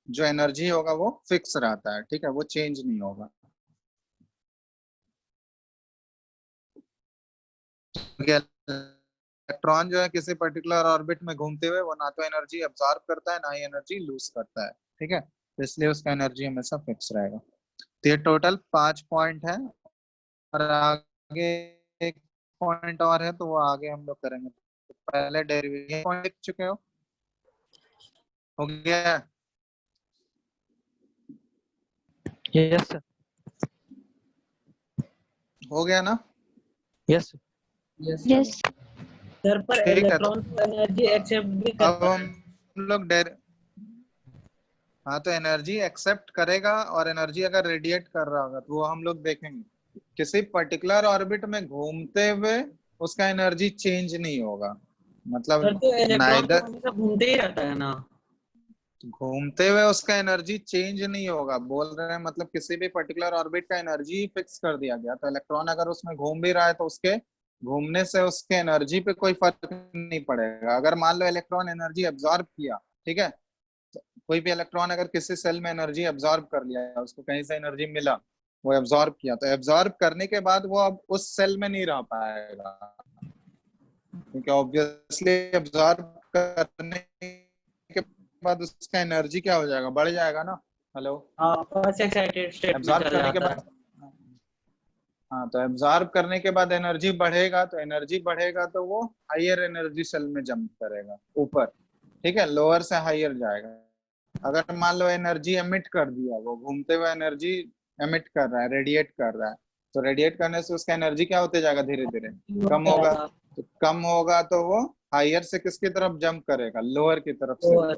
Speaker 1: जो एनर्जी होगा वो फिक्स रहता है। ठीक है, वो चेंज नहीं होगा। इलेक्ट्रॉन जो है किसी पर्टिकुलर ऑर्बिट में घूमते हुए वो ना तो एनर्जी अब्सॉर्ब करता है ना ही एनर्जी लूज करता है। ठीक है, तो इसलिए उसका एनर्जी हमेशा फिक्स रहेगा। तो ये टोटल 5 पॉइंट है, और आगे एक पॉइंट और है तो वो आगे हम लोग करेंगे। तो पहले डेरिवेशन पॉइंट लिख चुके हो गया?
Speaker 2: Yes sir.
Speaker 1: हो गया ना?
Speaker 2: यस
Speaker 5: यस
Speaker 7: यस
Speaker 6: सर पर
Speaker 1: ठीक है, तो
Speaker 6: इलेक्ट्रॉन को एनर्जी एक्सेप्ट भी
Speaker 1: अब
Speaker 6: करता है।
Speaker 1: हम लोग हाँ, तो एनर्जी एक्सेप्ट करेगा और एनर्जी अगर रेडिएट कर रहा होगा तो वो हम लोग देखेंगे। किसी पर्टिकुलर ऑर्बिट में घूमते हुए उसका एनर्जी चेंज नहीं होगा।
Speaker 6: सर
Speaker 1: मतलब
Speaker 6: तो इलेक्ट्रॉन तो
Speaker 1: नाइदर,
Speaker 6: हमेशा घूमते ही रहता है ना।
Speaker 1: घूमते हुए उसका एनर्जी चेंज नहीं होगा बोल रहे हैं। मतलब किसी भी पर्टिकुलर ऑर्बिट का एनर्जी फिक्स कर दिया गया, तो इलेक्ट्रॉन अगर उसमें घूम भी रहा है तो उसके घूमने से उसके एनर्जी पे कोई फर्क नहीं पड़ेगा। अगर मान लो इलेक्ट्रॉन एनर्जी एब्जॉर्ब किया, ठीक है, कोई भी इलेक्ट्रॉन अगर किसी सेल में एनर्जी एब्जॉर्ब कर लिया, उसको कहीं से एनर्जी मिला, वो एब्जॉर्ब किया, तो एब्जॉर्ब करने के बाद वो अब उस सेल में नहीं रह पाएगा, क्योंकि ऑब्वियसली एब्जॉर्ब करने के बाद उसका एनर्जी क्या हो जाएगा? बढ़ जाएगा ना। हेलो?
Speaker 6: हाँ, फर्स्ट एक्साइटेड स्टेट में
Speaker 1: एब्जॉर्ब
Speaker 6: चल
Speaker 1: करने के
Speaker 6: जाता
Speaker 1: बाद,
Speaker 6: है।
Speaker 1: हाँ, तो एब्जॉर्ब करने के बाद एनर्जी बढ़ेगा, तो एनर्जी बढ़ेगा तो वो हायर एनर्जी सेल में जंप करेगा ऊपर। ठीक है, लोअर से हायर जाएगा। अगर मान लो एनर्जी एमिट कर दिया, वो घूमते हुए एनर्जी एमिट कर रहा है, रेडिएट कर रहा है, तो रेडिएट करने से उसका एनर्जी क्या होते जाएगा? धीरे धीरे कम
Speaker 6: होता
Speaker 1: होगा।
Speaker 6: रहेगा।
Speaker 1: तो कम होगा तो वो हायर से किसकी तरफ जंप करेगा? लोअर की तरफ से।
Speaker 6: तो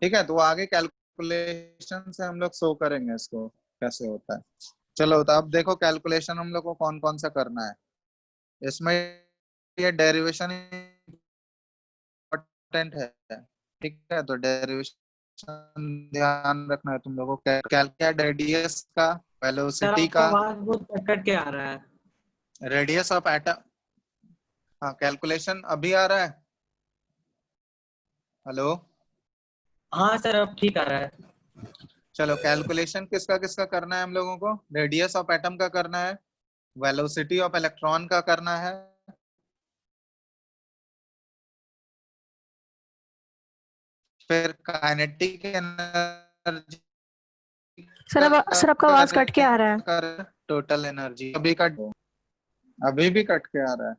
Speaker 1: ठीक है, तो वो आगे कैलकुलेशन से हम लोग शो करेंगे इसको कैसे होता है। चलो, तो अब देखो कैलकुलेशन हम लोग को कौन कौन सा करना है इसमें। ये डेरिवेशन कांस्टेंट है, ठीक है, तो डेरिवेशन ध्यान रखना है तुम लोगों को। कैलकुलेट रेडियस का,
Speaker 6: सर
Speaker 1: वेलोसिटी
Speaker 6: आपका
Speaker 1: का,
Speaker 6: आवाज बहुत कट के आ रहा है।
Speaker 1: Radius of atom. हाँ, कैलकुलेशन अभी आ रहा है। हेलो,
Speaker 6: हाँ सर अब ठीक आ रहा है।
Speaker 1: चलो कैलकुलेशन किसका किसका करना है हम लोगों को? रेडियस ऑफ एटम का करना है, वेलोसिटी ऑफ इलेक्ट्रॉन का करना है, फिर काइनेटिक एनर्जी
Speaker 7: सर आपका आवाज कट के आ रहा है।
Speaker 1: कर, टोटल एनर्जी अभी भी कट के आ रहा है।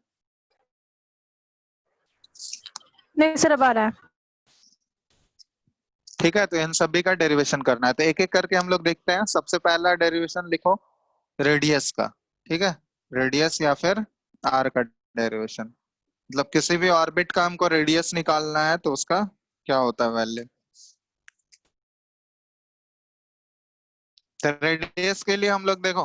Speaker 7: नहीं सर अब आ रहा है।
Speaker 1: ठीक है, तो इन सभी का डेरिवेशन करना है, तो एक एक करके हम लोग देखते हैं। सबसे पहला डेरिवेशन लिखो रेडियस का, ठीक है, रेडियस या फिर आर का डेरिवेशन, मतलब किसी भी ऑर्बिट का हमको रेडियस निकालना है तो उसका क्या होता है वैल्यू। तो रेडियस के लिए हम लोग देखो,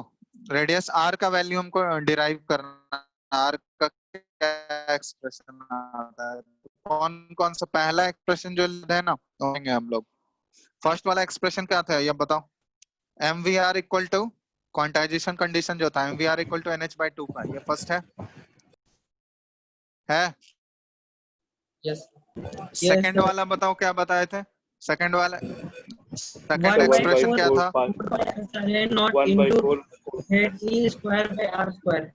Speaker 1: रेडियस आर का वैल्यू हमको डिराइव करना है। आर का क्या एक्सप्रेशन आता है, कौन कौन सा पहला एक्सप्रेशन जो है ना होंगे हम लोग। फर्स्ट वाला एक्सप्रेशन क्या था ये बताओ? M V R equal to quantization condition जो था, M V R equal to N H by two का, ये फर्स्ट है।
Speaker 5: Yes
Speaker 1: second
Speaker 6: sir.
Speaker 1: वाला बताओ क्या बताए थे? सेकंड वाला, second
Speaker 6: One by
Speaker 1: expression
Speaker 6: four
Speaker 1: क्या था?
Speaker 6: not
Speaker 3: one by
Speaker 6: into
Speaker 3: four
Speaker 6: Z E square by R square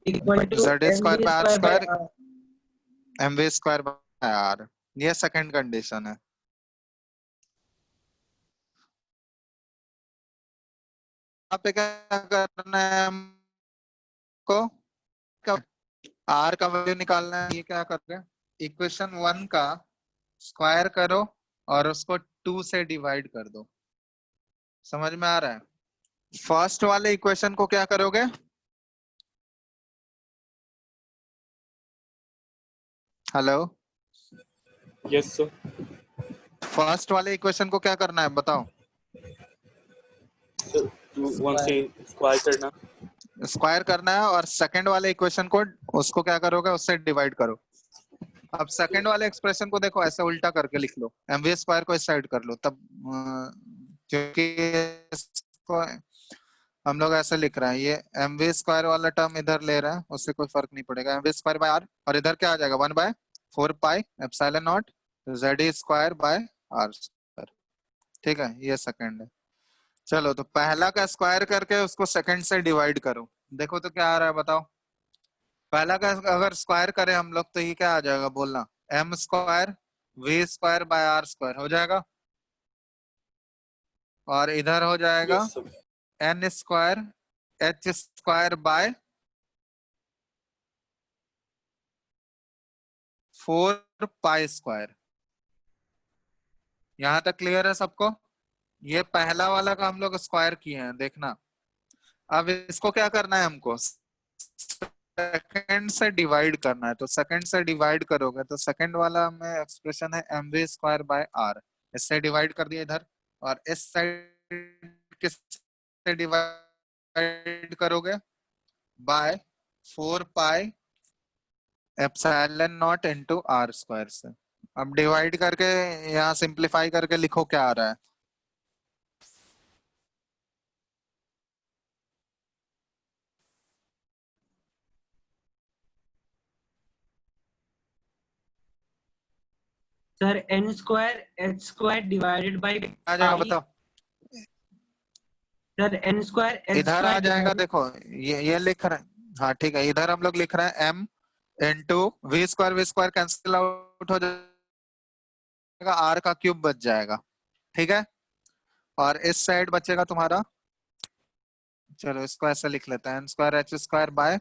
Speaker 6: equal to
Speaker 1: Z square
Speaker 6: mv
Speaker 1: by R
Speaker 6: square by
Speaker 1: square,
Speaker 6: R.
Speaker 1: M V square by are, ये second condition है। यहाँ पे क्या करना है हमको? आर का वैल्यू निकालना है। ये क्या कर रहे हैं, इक्वेशन 1 का स्क्वायर करो और उसको 2 से डिवाइड कर दो। समझ में आ रहा है? फर्स्ट वाले इक्वेशन को क्या करोगे? हेलो,
Speaker 3: यस सर
Speaker 1: फर्स्ट वाले इक्वेशन को क्या करना है बताओ?
Speaker 3: सर वन से स्क्वायर करना
Speaker 1: स्क्वायर करना है, और सेकंड वाले इक्वेशन को उसको क्या करोगे, उससे डिवाइड करो। अब सेकंड वाले एक्सप्रेशन को देखो, ऐसे उल्टा करके लिख लो, एम वी स्क्वायर को इस साइड कर लो, तब क्योंकि इसको हम लोग ऐसे लिख रहे हैं, ये एम वी स्क्वायर वाला टर्म इधर ले रहे हैं, उससे कोई फर्क नहीं पड़ेगा। M V square by R, और इधर क्या आ जाएगा, 1/4 pi epsilon naught Z square by R square. ठीक है, ये सेकंड है। चलो, तो पहला का स्क्वायर करके उसको सेकंड से डिवाइड करो, देखो तो क्या आ रहा है बताओ? पहला का अगर स्क्वायर करें हम लोग तो ये क्या आ जाएगा बोलना? M square V square by R square हो जाएगा, और इधर हो जाएगा
Speaker 3: yes sir
Speaker 1: N square H square by 4 pi square. यहां तक क्लियर है सबको? ये पहला वाला का हम लोग स्क्वायर किए हैं, देखना। अब इसको क्या करना है हमको? सेकंड से डिवाइड करना है, तो सेकंड से डिवाइड करोगे तो सेकंड वाला में एक्सप्रेशन है M V square by R, इससे डिवाइड कर दिया इधर, और इस साइड किससे डिवाइड करोगे? By 4 pi epsilon naught into R square से। अब डिवाइड करके यहाँ सिंप्लीफाई करके लिखो क्या आ रहा है?
Speaker 6: Sir n square h square divided by
Speaker 1: आ जाएगा
Speaker 6: pi.
Speaker 1: बताओ?
Speaker 6: Sir n square h
Speaker 1: इधर आ
Speaker 6: square
Speaker 1: जाएगा,
Speaker 6: divided.
Speaker 1: देखो ये लिख रहे हैं। हाँ ठीक है, इधर हम लोग लिख रहे हैं M into V square cancel out हो जाएगा, आर का क्यूब बच जाएगा, ठीक है, और इस साइड बचेगा तुम्हारा, चलो इसको ऐसे लिख लेते हैं, N square H square by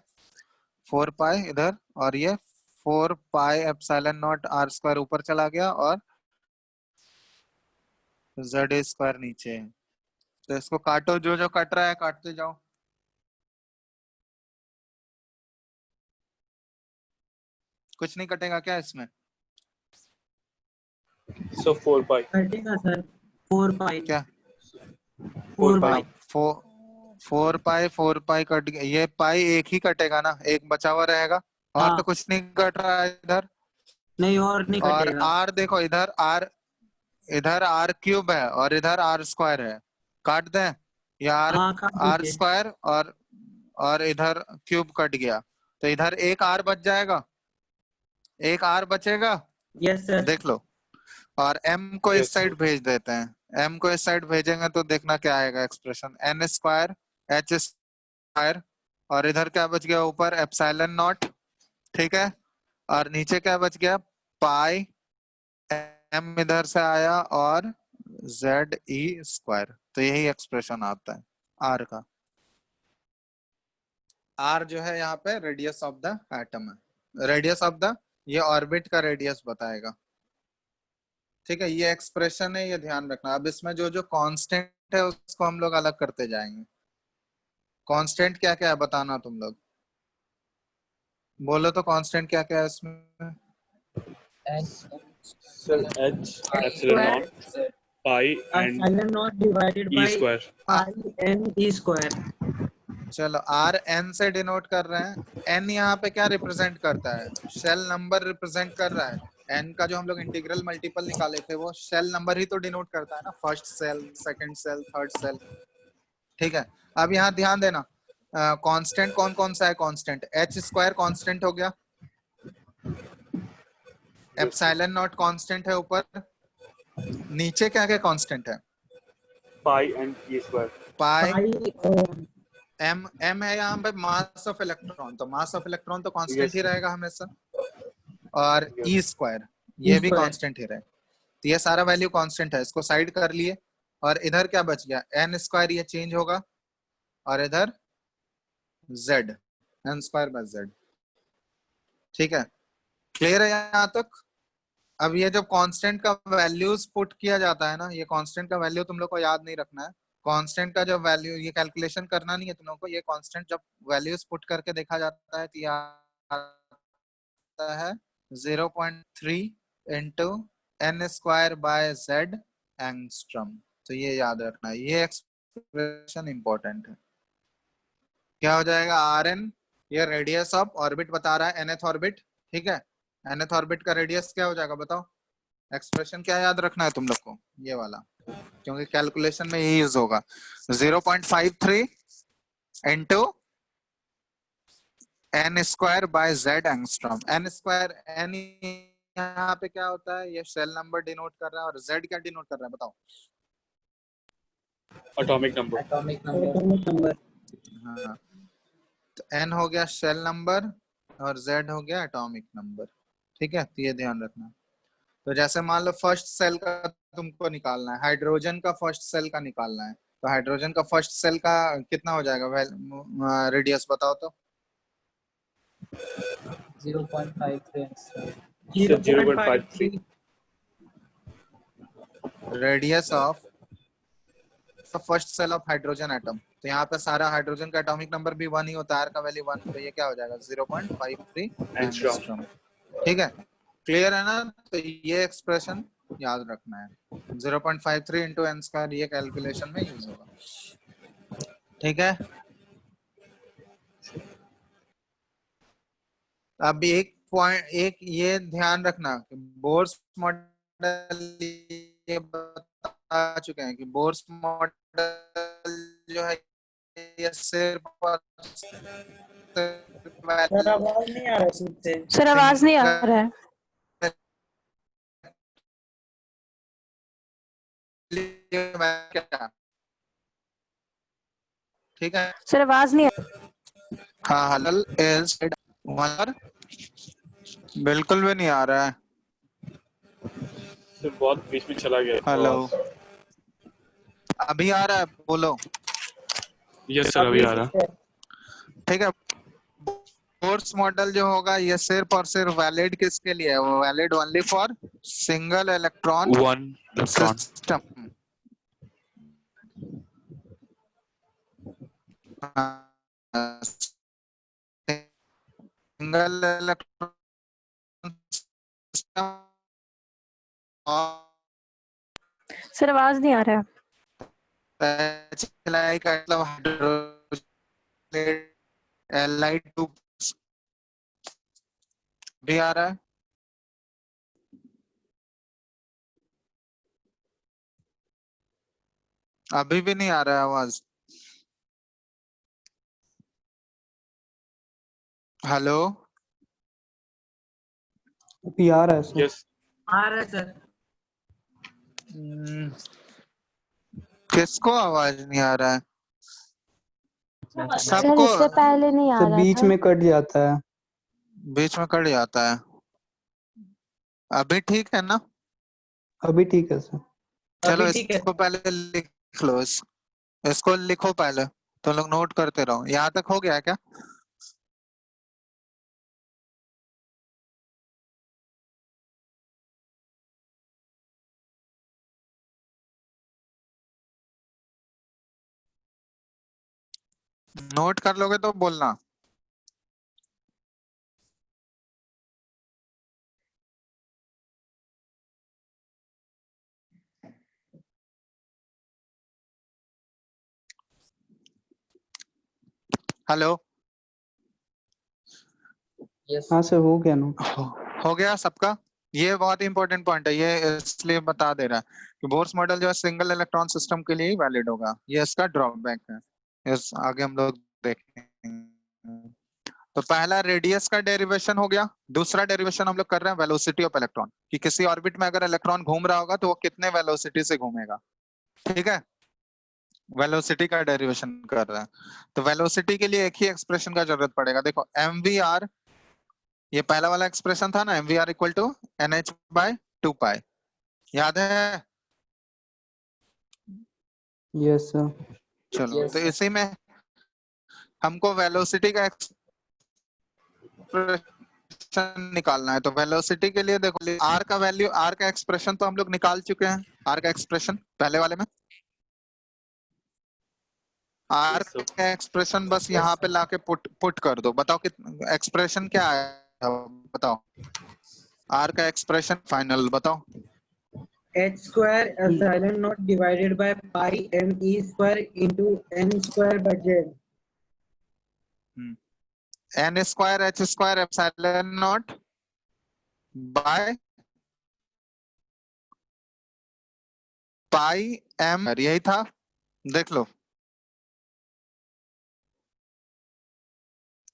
Speaker 1: 4 pi इधर, और ये 4 pi epsilon naught R square ऊपर चला गया, और जेड स्क्वायर नीचे है। तो इसको काटो, जो जो कट रहा है काटते जाओ। कुछ नहीं कटेगा क्या इसमें?
Speaker 3: सर 4 पाई
Speaker 6: कटेगा सर 4 pi.
Speaker 1: क्या?
Speaker 6: 4
Speaker 3: pi.
Speaker 6: pi.
Speaker 1: 4 पाई कट गया, ये पाई एक ही कटेगा ना, एक बचा हुआ रहेगा, और
Speaker 6: हाँ.
Speaker 1: तो कुछ नहीं कट रहा है इधर।
Speaker 6: नहीं और नहीं
Speaker 1: और
Speaker 6: कटेगा।
Speaker 1: आर देखो, इधर आर क्यूब है और इधर आर स्क्वायर है, काट दें? या आर
Speaker 6: हाँ काट
Speaker 1: आर
Speaker 6: दीजिए।
Speaker 1: स्क्वायर और इधर क्यूब कट गया, तो इधर एक आर बच जाएगा, एक आर बचेगा,
Speaker 6: यस सर।
Speaker 1: देख लो। और m को इस
Speaker 3: Yes,
Speaker 1: साइड
Speaker 3: sir.
Speaker 1: भेज देते हैं, m को इस साइड भेजेंगे तो देखना क्या आएगा expression, n square h square, और इधर क्या बच गया ऊपर, एप्सिलॉन नॉट, ठीक है। और नीचे क्या बच गया, पाई, m इधर से आया और z e स्क्वायर, तो यही एक्सप्रेशन आता है r का। r जो है यहाँ पे रेडियस ऑफ द एटम है, रेडियस ऑफ द, ये ऑर्बिट का रेडियस बताएगा, ठीक है। ये एक्सप्रेशन है, ये ध्यान रखना। अब इसमें जो जो कांस्टेंट है उसको हम लोग अलग करते जाएंगे। कांस्टेंट क्या क्या है बताना तुम लोग, बोलो तो कांस्टेंट क्या क्या है इसमें।
Speaker 3: Sir, H, epsilon
Speaker 6: square
Speaker 3: naught, pi, and
Speaker 6: epsilon naught divided
Speaker 3: e
Speaker 6: by
Speaker 3: square.
Speaker 6: Pi N E square.
Speaker 1: चलो आर एन से डिनोट कर रहे हैं, एन यहाँ पे क्या रिप्रेजेंट करता है, शेल नंबर रिप्रेजेंट कर रहा है। एन का जो हम लोग इंटीग्रल मल्टीपल निकाले थे वो शेल नंबर ही तो डिनोट करता है ना, first shell, second shell, third shell, ठीक है। अब यहाँ ध्यान देना, कांस्टेंट कौन कौन सा है, कांस्टेंट एच स्क्वायर कांस्टेंट हो गया, एप्सिलॉन नॉट कांस्टेंट है ऊपर, नीचे क्या क्या कांस्टेंट है,
Speaker 3: Pi and e square.
Speaker 1: Pi,
Speaker 6: pi
Speaker 1: M है यहाँ पे मास ऑफ इलेक्ट्रॉन, तो मास ऑफ इलेक्ट्रॉन तो कांस्टेंट
Speaker 3: Yes.
Speaker 1: ही रहेगा हमेशा, और
Speaker 3: Yes.
Speaker 1: ई स्क्वायर ये भी
Speaker 6: square।
Speaker 1: कांस्टेंट ही रहे, तो ये सारा वैल्यू कांस्टेंट है, इसको साइड कर लिए। और इधर क्या बच गया, एन स्क्वायर, ये चेंज होगा, और इधर Z, N square by Z, ठीक है। क्लियर है यहाँ तक? अब ये जब कांस्टेंट का वैल्यूज पुट किया जाता है ना, ये कांस्टेंट का वैल्यू तुम लोग को याद नहीं रखना है, कांस्टेंट का जब वैल्यू, ये कैलकुलेशन करना नहीं है तुम लोग को, ये कांस्टेंट जब वैल्यूज पुट करके देखा जाता है तो ये आता है 0.3 into N square by Z angstrom, तो ये याद रखना है, ये एक्सप्रेशन इंपॉर्टेंट है। क्या हो जाएगा, आर एन, ये रेडियस ऑफ ऑर्बिट बता रहा है, एनथ ऑर्बिट, ठीक है। एनथ ऑर्बिट का रेडियस क्या हो जाएगा बताओ, एक्सप्रेशन क्या याद रखना है तुम लोग को, ये वाला, क्योंकि कैलकुलेशन में ये यूज होगा, 0.53 into N square by Z angstrom. N square, N यहाँ पे क्या होता है, ये शेल नंबर डिनोट कर रहा है, और जेड क्या डिनोट कर रहा है बताओ।
Speaker 3: Atomic number.
Speaker 5: Atomic number.
Speaker 6: Atomic number.
Speaker 1: हाँ, तो एन हो गया शेल नंबर और जेड हो गया एटॉमिक नंबर, ठीक है, तो ये ध्यान रखना। तो जैसे मान लो फर्स्ट सेल का तुमको निकालना है, हाइड्रोजन का फर्स्ट सेल का निकालना है, तो हाइड्रोजन का फर्स्ट सेल का कितना हो जाएगा रेडियस बताओ तो।
Speaker 5: 0.53
Speaker 3: Sir, 0.53.
Speaker 1: Radius of first shell of hydrogen atom, तो यहाँ पे सारा हाइड्रोजन का एटॉमिक नंबर भी 1 ही होता है, आर का वैल्यू 1, तो ये क्या हो जाएगा 0.53
Speaker 3: Angstrom.
Speaker 1: एंगस्ट्रॉम, ठीक है। क्लियर है ना? तो ये एक्सप्रेशन याद रखना है, 0.53 इंटू एन स्क्वायर, ये कैलकुलेशन में यूज होगा, ठीक है। अब एक ये ध्यान रखना कि बोर्स मॉडल ये बता चुके हैं कि बोर्स मॉडल जो है ये सिर्फ
Speaker 6: सर आवाज नहीं आ रहा ठीक से।
Speaker 7: सर आवाज नहीं आ रहा है।
Speaker 1: ठीक है,
Speaker 7: सर आवाज नहीं आ
Speaker 1: हाँ, हलल इज बिल्कुल भी नहीं आ रहा है।
Speaker 3: Sir, बहुत बीच में चला गया.
Speaker 1: हेलो, अभी आ रहा है, बोलो।
Speaker 3: Yes, sir, अभी आ रहा.
Speaker 1: ठीक है, फोर्स मॉडल जो होगा ये सिर्फ और सिर्फ वैलिड किसके लिए है, वो valid only for single electron
Speaker 3: One electron.
Speaker 1: System. Single electron system,
Speaker 7: sir आवाज नहीं आ रहा है।
Speaker 1: मतलब हाइड्रोजन Li2 भी आ रहा है। अभी भी नहीं आ रहा है आवाज। हेलो,
Speaker 4: अभी आ रहा है सर।
Speaker 3: Yes.
Speaker 6: आ रहा है सर।
Speaker 1: किसको आवाज नहीं आ रहा है?
Speaker 7: सर
Speaker 1: सबको
Speaker 7: इससे पहले नहीं आ
Speaker 4: सर
Speaker 7: रहा
Speaker 4: बीच
Speaker 7: था।
Speaker 4: में कट जाता है।
Speaker 1: बीच में कट जाता है। अभी ठीक है ना?
Speaker 4: अभी ठीक है सर।
Speaker 1: चलो
Speaker 6: अभी ठीक है।
Speaker 1: इसको पहले लिख लो, इसको लिखो पहले, तो लोग नोट करते रहो। यहाँ तक हो गया क्या? नोट कर लोगे तो बोलना। हेलो,
Speaker 5: यस
Speaker 4: हाँ सर हो गया नोट।
Speaker 1: हो गया सबका? ये बहुत इंपॉर्टेंट पॉइंट है, ये इसलिए बता दे रहा है कि बोर्स मॉडल जो है सिंगल इलेक्ट्रॉन सिस्टम के लिए ही वैलिड होगा। ये इसका ड्रॉबैक है, इस आगे हम लोग देखेंगे। तो पहला रेडियस का डेरिवेशन हो गया। दूसरा डेरिवेशन हम लोग कर रहे हैं वेलोसिटी ऑफ इलेक्ट्रॉन, कि किसी ऑर्बिट में अगर इलेक्ट्रॉन घूम रहा होगा तो वो कितने वेलोसिटी से घूमेगा। ठीक है, वेलोसिटी का डेरिवेशन कर रहे हैं। तो वेलोसिटी के लिए एक ही एक्सप्रेशन का जरूरत पड़ेगा। देखो mvr, ये पहला वाला एक्सप्रेशन था ना, mvr equal to nh by 2 pi, याद है?
Speaker 4: Yes sir.
Speaker 1: चलो
Speaker 5: यस
Speaker 1: तो इसी में हमको वेलोसिटी का एक्सप्रेशन निकालना है। तो वेलोसिटी के लिए देखो, r का वैल्यू, r का एक्सप्रेशन तो हम लोग निकाल चुके हैं। r का एक्सप्रेशन पहले वाले में, r
Speaker 3: Yes, sir.
Speaker 1: का एक्सप्रेशन बस यहाँ पे लाके पुट कर दो। बताओ कि एक्सप्रेशन क्या आया, बताओ। r का एक्सप्रेशन फाइनल बताओ।
Speaker 6: h square epsilon naught divided by pi m e square into n square by z.
Speaker 1: n square h square epsilon not by pi m, यही था, देख लो।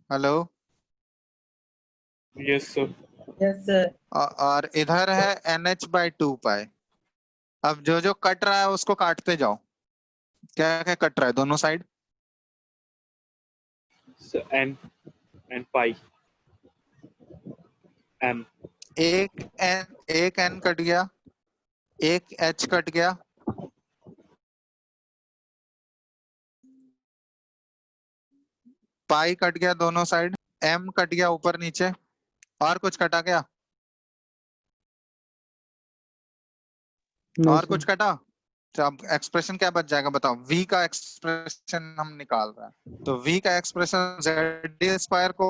Speaker 1: Hello,
Speaker 3: Yes, sir.
Speaker 6: Yes sir.
Speaker 1: और इधर है nh by 2 पाई। अब जो जो कट रहा है उसको काटते जाओ। क्या क्या कट रहा है दोनों side?
Speaker 3: So n and pi m.
Speaker 1: एक n कट गया, एक h कट गया, पाई कट गया दोनों साइड, m कट गया ऊपर नीचे, और कुछ कटा क्या?
Speaker 4: नहीं
Speaker 1: और कुछ
Speaker 4: सर।
Speaker 1: कटा? तो अब एक्सप्रेशन क्या बच जाएगा बताओ? v का एक्सप्रेशन हम निकाल रहे हैं, तो v का एक्सप्रेशन z स्क्वायर को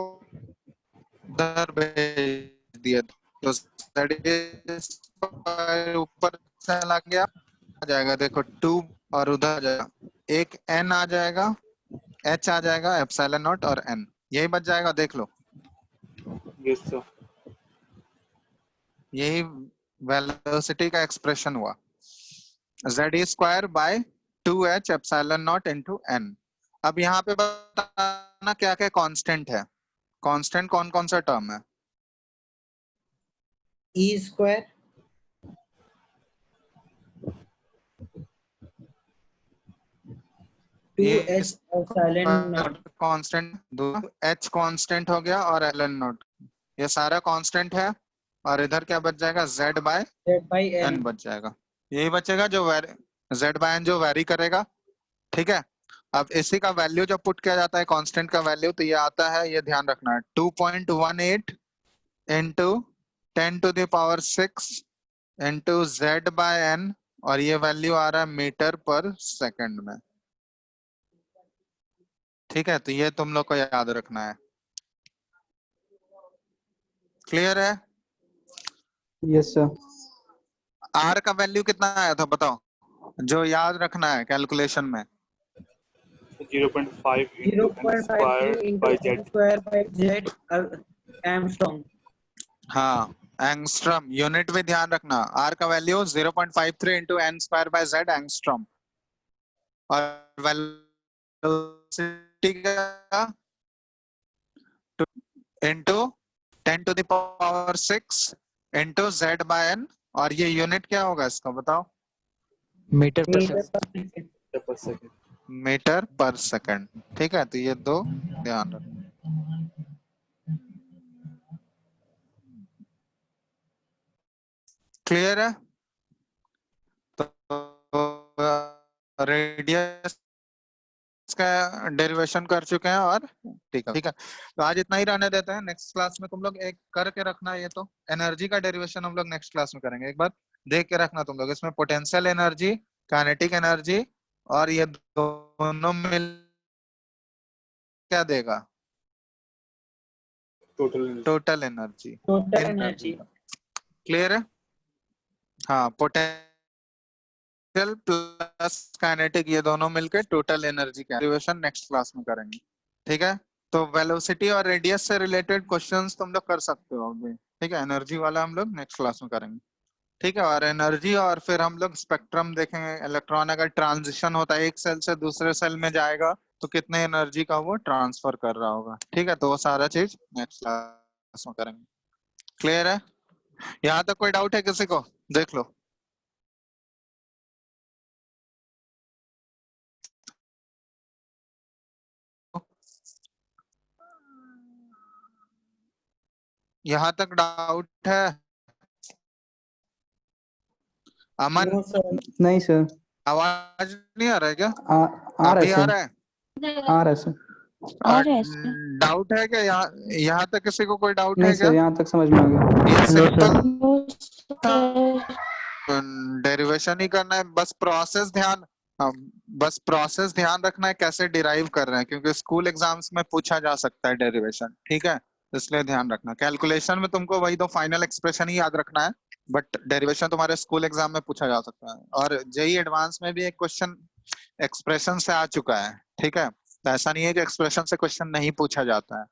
Speaker 1: उधर भेज दिया, तो z स्क्वायर ऊपर चला गया, आ जाएगा देखो 2, और उधर आ जाएगा एक n आ जाएगा, h आ जाएगा, एप्सिलॉन नॉट और n, यही बच जाएगा। देख लो,
Speaker 3: Yes, sir.
Speaker 1: यही वेलोसिटी का एक्सप्रेशन हुआ, z square by 2h epsilon naught into n। अब यहाँ पे बताना क्या क्या कांस्टेंट है। कांस्टेंट कौन कौन सा टर्म है?
Speaker 6: e square 2h epsilon naught.
Speaker 1: Constant, h constant हो गया और ln नॉट, ये सारा कांस्टेंट है। और इधर क्या बच जाएगा? z by
Speaker 6: z by n.
Speaker 1: n बच जाएगा। यही बचेगा जो z बाय n जो वेरी करेगा। ठीक है, अब इसी का वैल्यू जब पुट किया जाता है कांस्टेंट का वैल्यू, तो ये आता है, ये ध्यान रखना है, 2.18 into 10⁶ into z by n, और ये वैल्यू आ रहा है मीटर पर सेकंड में। ठीक है, तो ये तुम लोग को याद रखना है। क्लियर है?
Speaker 4: Yes sir.
Speaker 1: r का वैल्यू कितना आया था बताओ, जो याद रखना है कैलकुलेशन में।
Speaker 3: 0.5 into n
Speaker 6: 0.53
Speaker 3: square
Speaker 6: into
Speaker 3: by
Speaker 6: n
Speaker 3: z.
Speaker 6: square by z Armstrong.
Speaker 1: हाँ, एंगस्ट्रम, यूनिट भी ध्यान रखना। r का value 0.53 into n square by z angstrom. और वेलोसिटी का इंटू 10⁻⁶ इंटू z/n, और ये यूनिट क्या होगा इसका बताओ?
Speaker 2: मीटर पर
Speaker 6: मीटर
Speaker 2: सेकंड।
Speaker 6: पर सेकंड।
Speaker 1: मीटर पर सेकंड। ठीक है, तो ये दो ध्यान रखना। क्लियर है? तो रेडियस का डेरिवेशन कर चुके हैं, और ठीक है तो आज इतना ही रहने देते हैं। नेक्स्ट क्लास में तुम लोग एक करके रखना, ये तो एनर्जी का डेरिवेशन हम लोग नेक्स्ट क्लास में करेंगे। एक बार देख के रखना तुम लोग, इसमें पोटेंशियल एनर्जी, काइनेटिक एनर्जी, और ये दोनों मिल क्या देगा? Total energy.
Speaker 6: Total energy.
Speaker 1: Clear है? हाँ, पोटेंशियल प्लस काइनेटिक, ये दोनों मिलकर टोटल एनर्जी का डेरिवेशन नेक्स्ट क्लास में करेंगे। ठीक है, तो वेलोसिटी और रेडियस से रिलेटेड क्वेश्चंस तुम लोग कर सकते हो अभी। ठीक है, एनर्जी वाला हम लोग नेक्स्ट क्लास में करेंगे। ठीक है, और एनर्जी, और फिर हम लोग स्पेक्ट्रम देखेंगे। इलेक्ट्रॉन अगर ट्रांजिशन होता है एक सेल से दूसरे सेल में जाएगा तो कितने एनर्जी का वो ट्रांसफर कर रहा होगा। ठीक है, तो वो सारा चीज नेक्स्ट क्लास में करेंगे। क्लियर है? यहाँ तक कोई डाउट है किसी को? देख लो। यहाँ तक डाउट है? अमन,
Speaker 6: नो सर।
Speaker 4: नहीं सर।
Speaker 1: आवाज नहीं आ रहा है क्या?
Speaker 4: आ रहा
Speaker 1: अभी
Speaker 4: है
Speaker 1: आ
Speaker 4: सर।
Speaker 1: रहा है?
Speaker 4: आ रहा है सर।
Speaker 7: आ रहा है सर।
Speaker 1: डाउट है क्या? यहाँ तक किसी को कोई डाउट
Speaker 4: नहीं
Speaker 1: है क्या?
Speaker 4: सर, यहाँ तक समझ में आ गया।
Speaker 1: ये
Speaker 2: no
Speaker 1: simple
Speaker 2: sir.
Speaker 7: No sir.
Speaker 1: Derivation ही करना है, बस प्रोसेस ध्यान, हाँ, बस प्रोसेस ध्यान रखना है कैसे डिराइव कर रहे हैं, क्योंकि स्कूल एग्जाम्स में पूछा जा सकता है डेरिवेशन। ठीक है, इसलिए ध्यान रखना। कैलकुलेशन में तुमको वही दो फाइनल एक्सप्रेशन ही याद रखना है, बट डेरिवेशन तुम्हारे स्कूल एग्जाम में पूछा जा सकता है। और जेई एडवांस में भी एक क्वेश्चन एक्सप्रेशन से आ चुका है। ठीक है, तो ऐसा नहीं है कि एक्सप्रेशन से क्वेश्चन नहीं पूछा जाता है।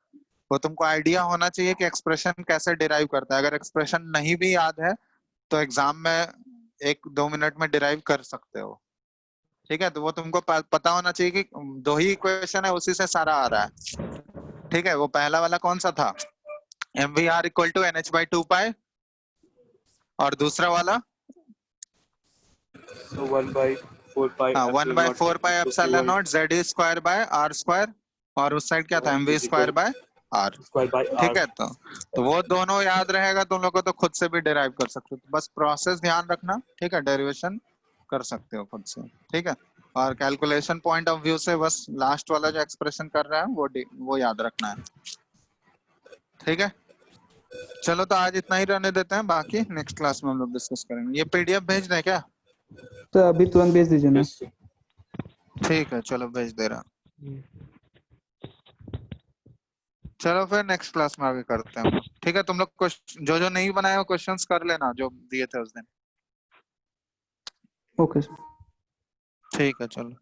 Speaker 1: वो तुमको आइडिया होना चाहिए कि एक्सप्रेशन कैसे डिराइव करता है। अगर एक्सप्रेशन नहीं भी याद है तो एग्जाम में 1-2 मिनट में डिराइव कर सकते हो। ठीक है, तो वो तुमको पता होना चाहिए कि दो ही इक्वेशन है, उसी से सारा आ रहा है। ठीक है, वो पहला वाला कौन सा था? mvr equal to nh/2 pi, और दूसरा वाला 1/4 पाई एप्सिलॉन नॉट z²/r², और उस साइड क्या था? mv²/r। ठीक है, तो वो दोनों याद रहेगा तुम लोग को, तो खुद से भी डिराइव कर सकते हो। तो बस प्रोसेस ध्यान रखना। ठीक है, डेरिवेशन कर सकते हो खुद से। ठीक है, और कैलकुलेशन पॉइंट ऑफ व्यू से बस लास्ट वाला जो एक्सप्रेशन कर रहा है वो याद रखना है। ठीक है, चलो तो आज इतना ही रहने देते हैं, बाकी नेक्स्ट क्लास में हम लोग डिस्कस करेंगे। ये पीडीएफ भेज दें क्या?
Speaker 4: तो अभी तुरंत भेज दीजिए ना।
Speaker 1: ठीक है, चलो भेज दे रहा। चलो फिर नेक्स्ट क्लास में आगे करते हैं हम लोग। ठीक है, तुम लोग जो जो नहीं बनाए हो क्वेश्चंस कर लेना जो दिए थे उस दिन।
Speaker 4: Okay sir.
Speaker 1: ठीक है, चलो।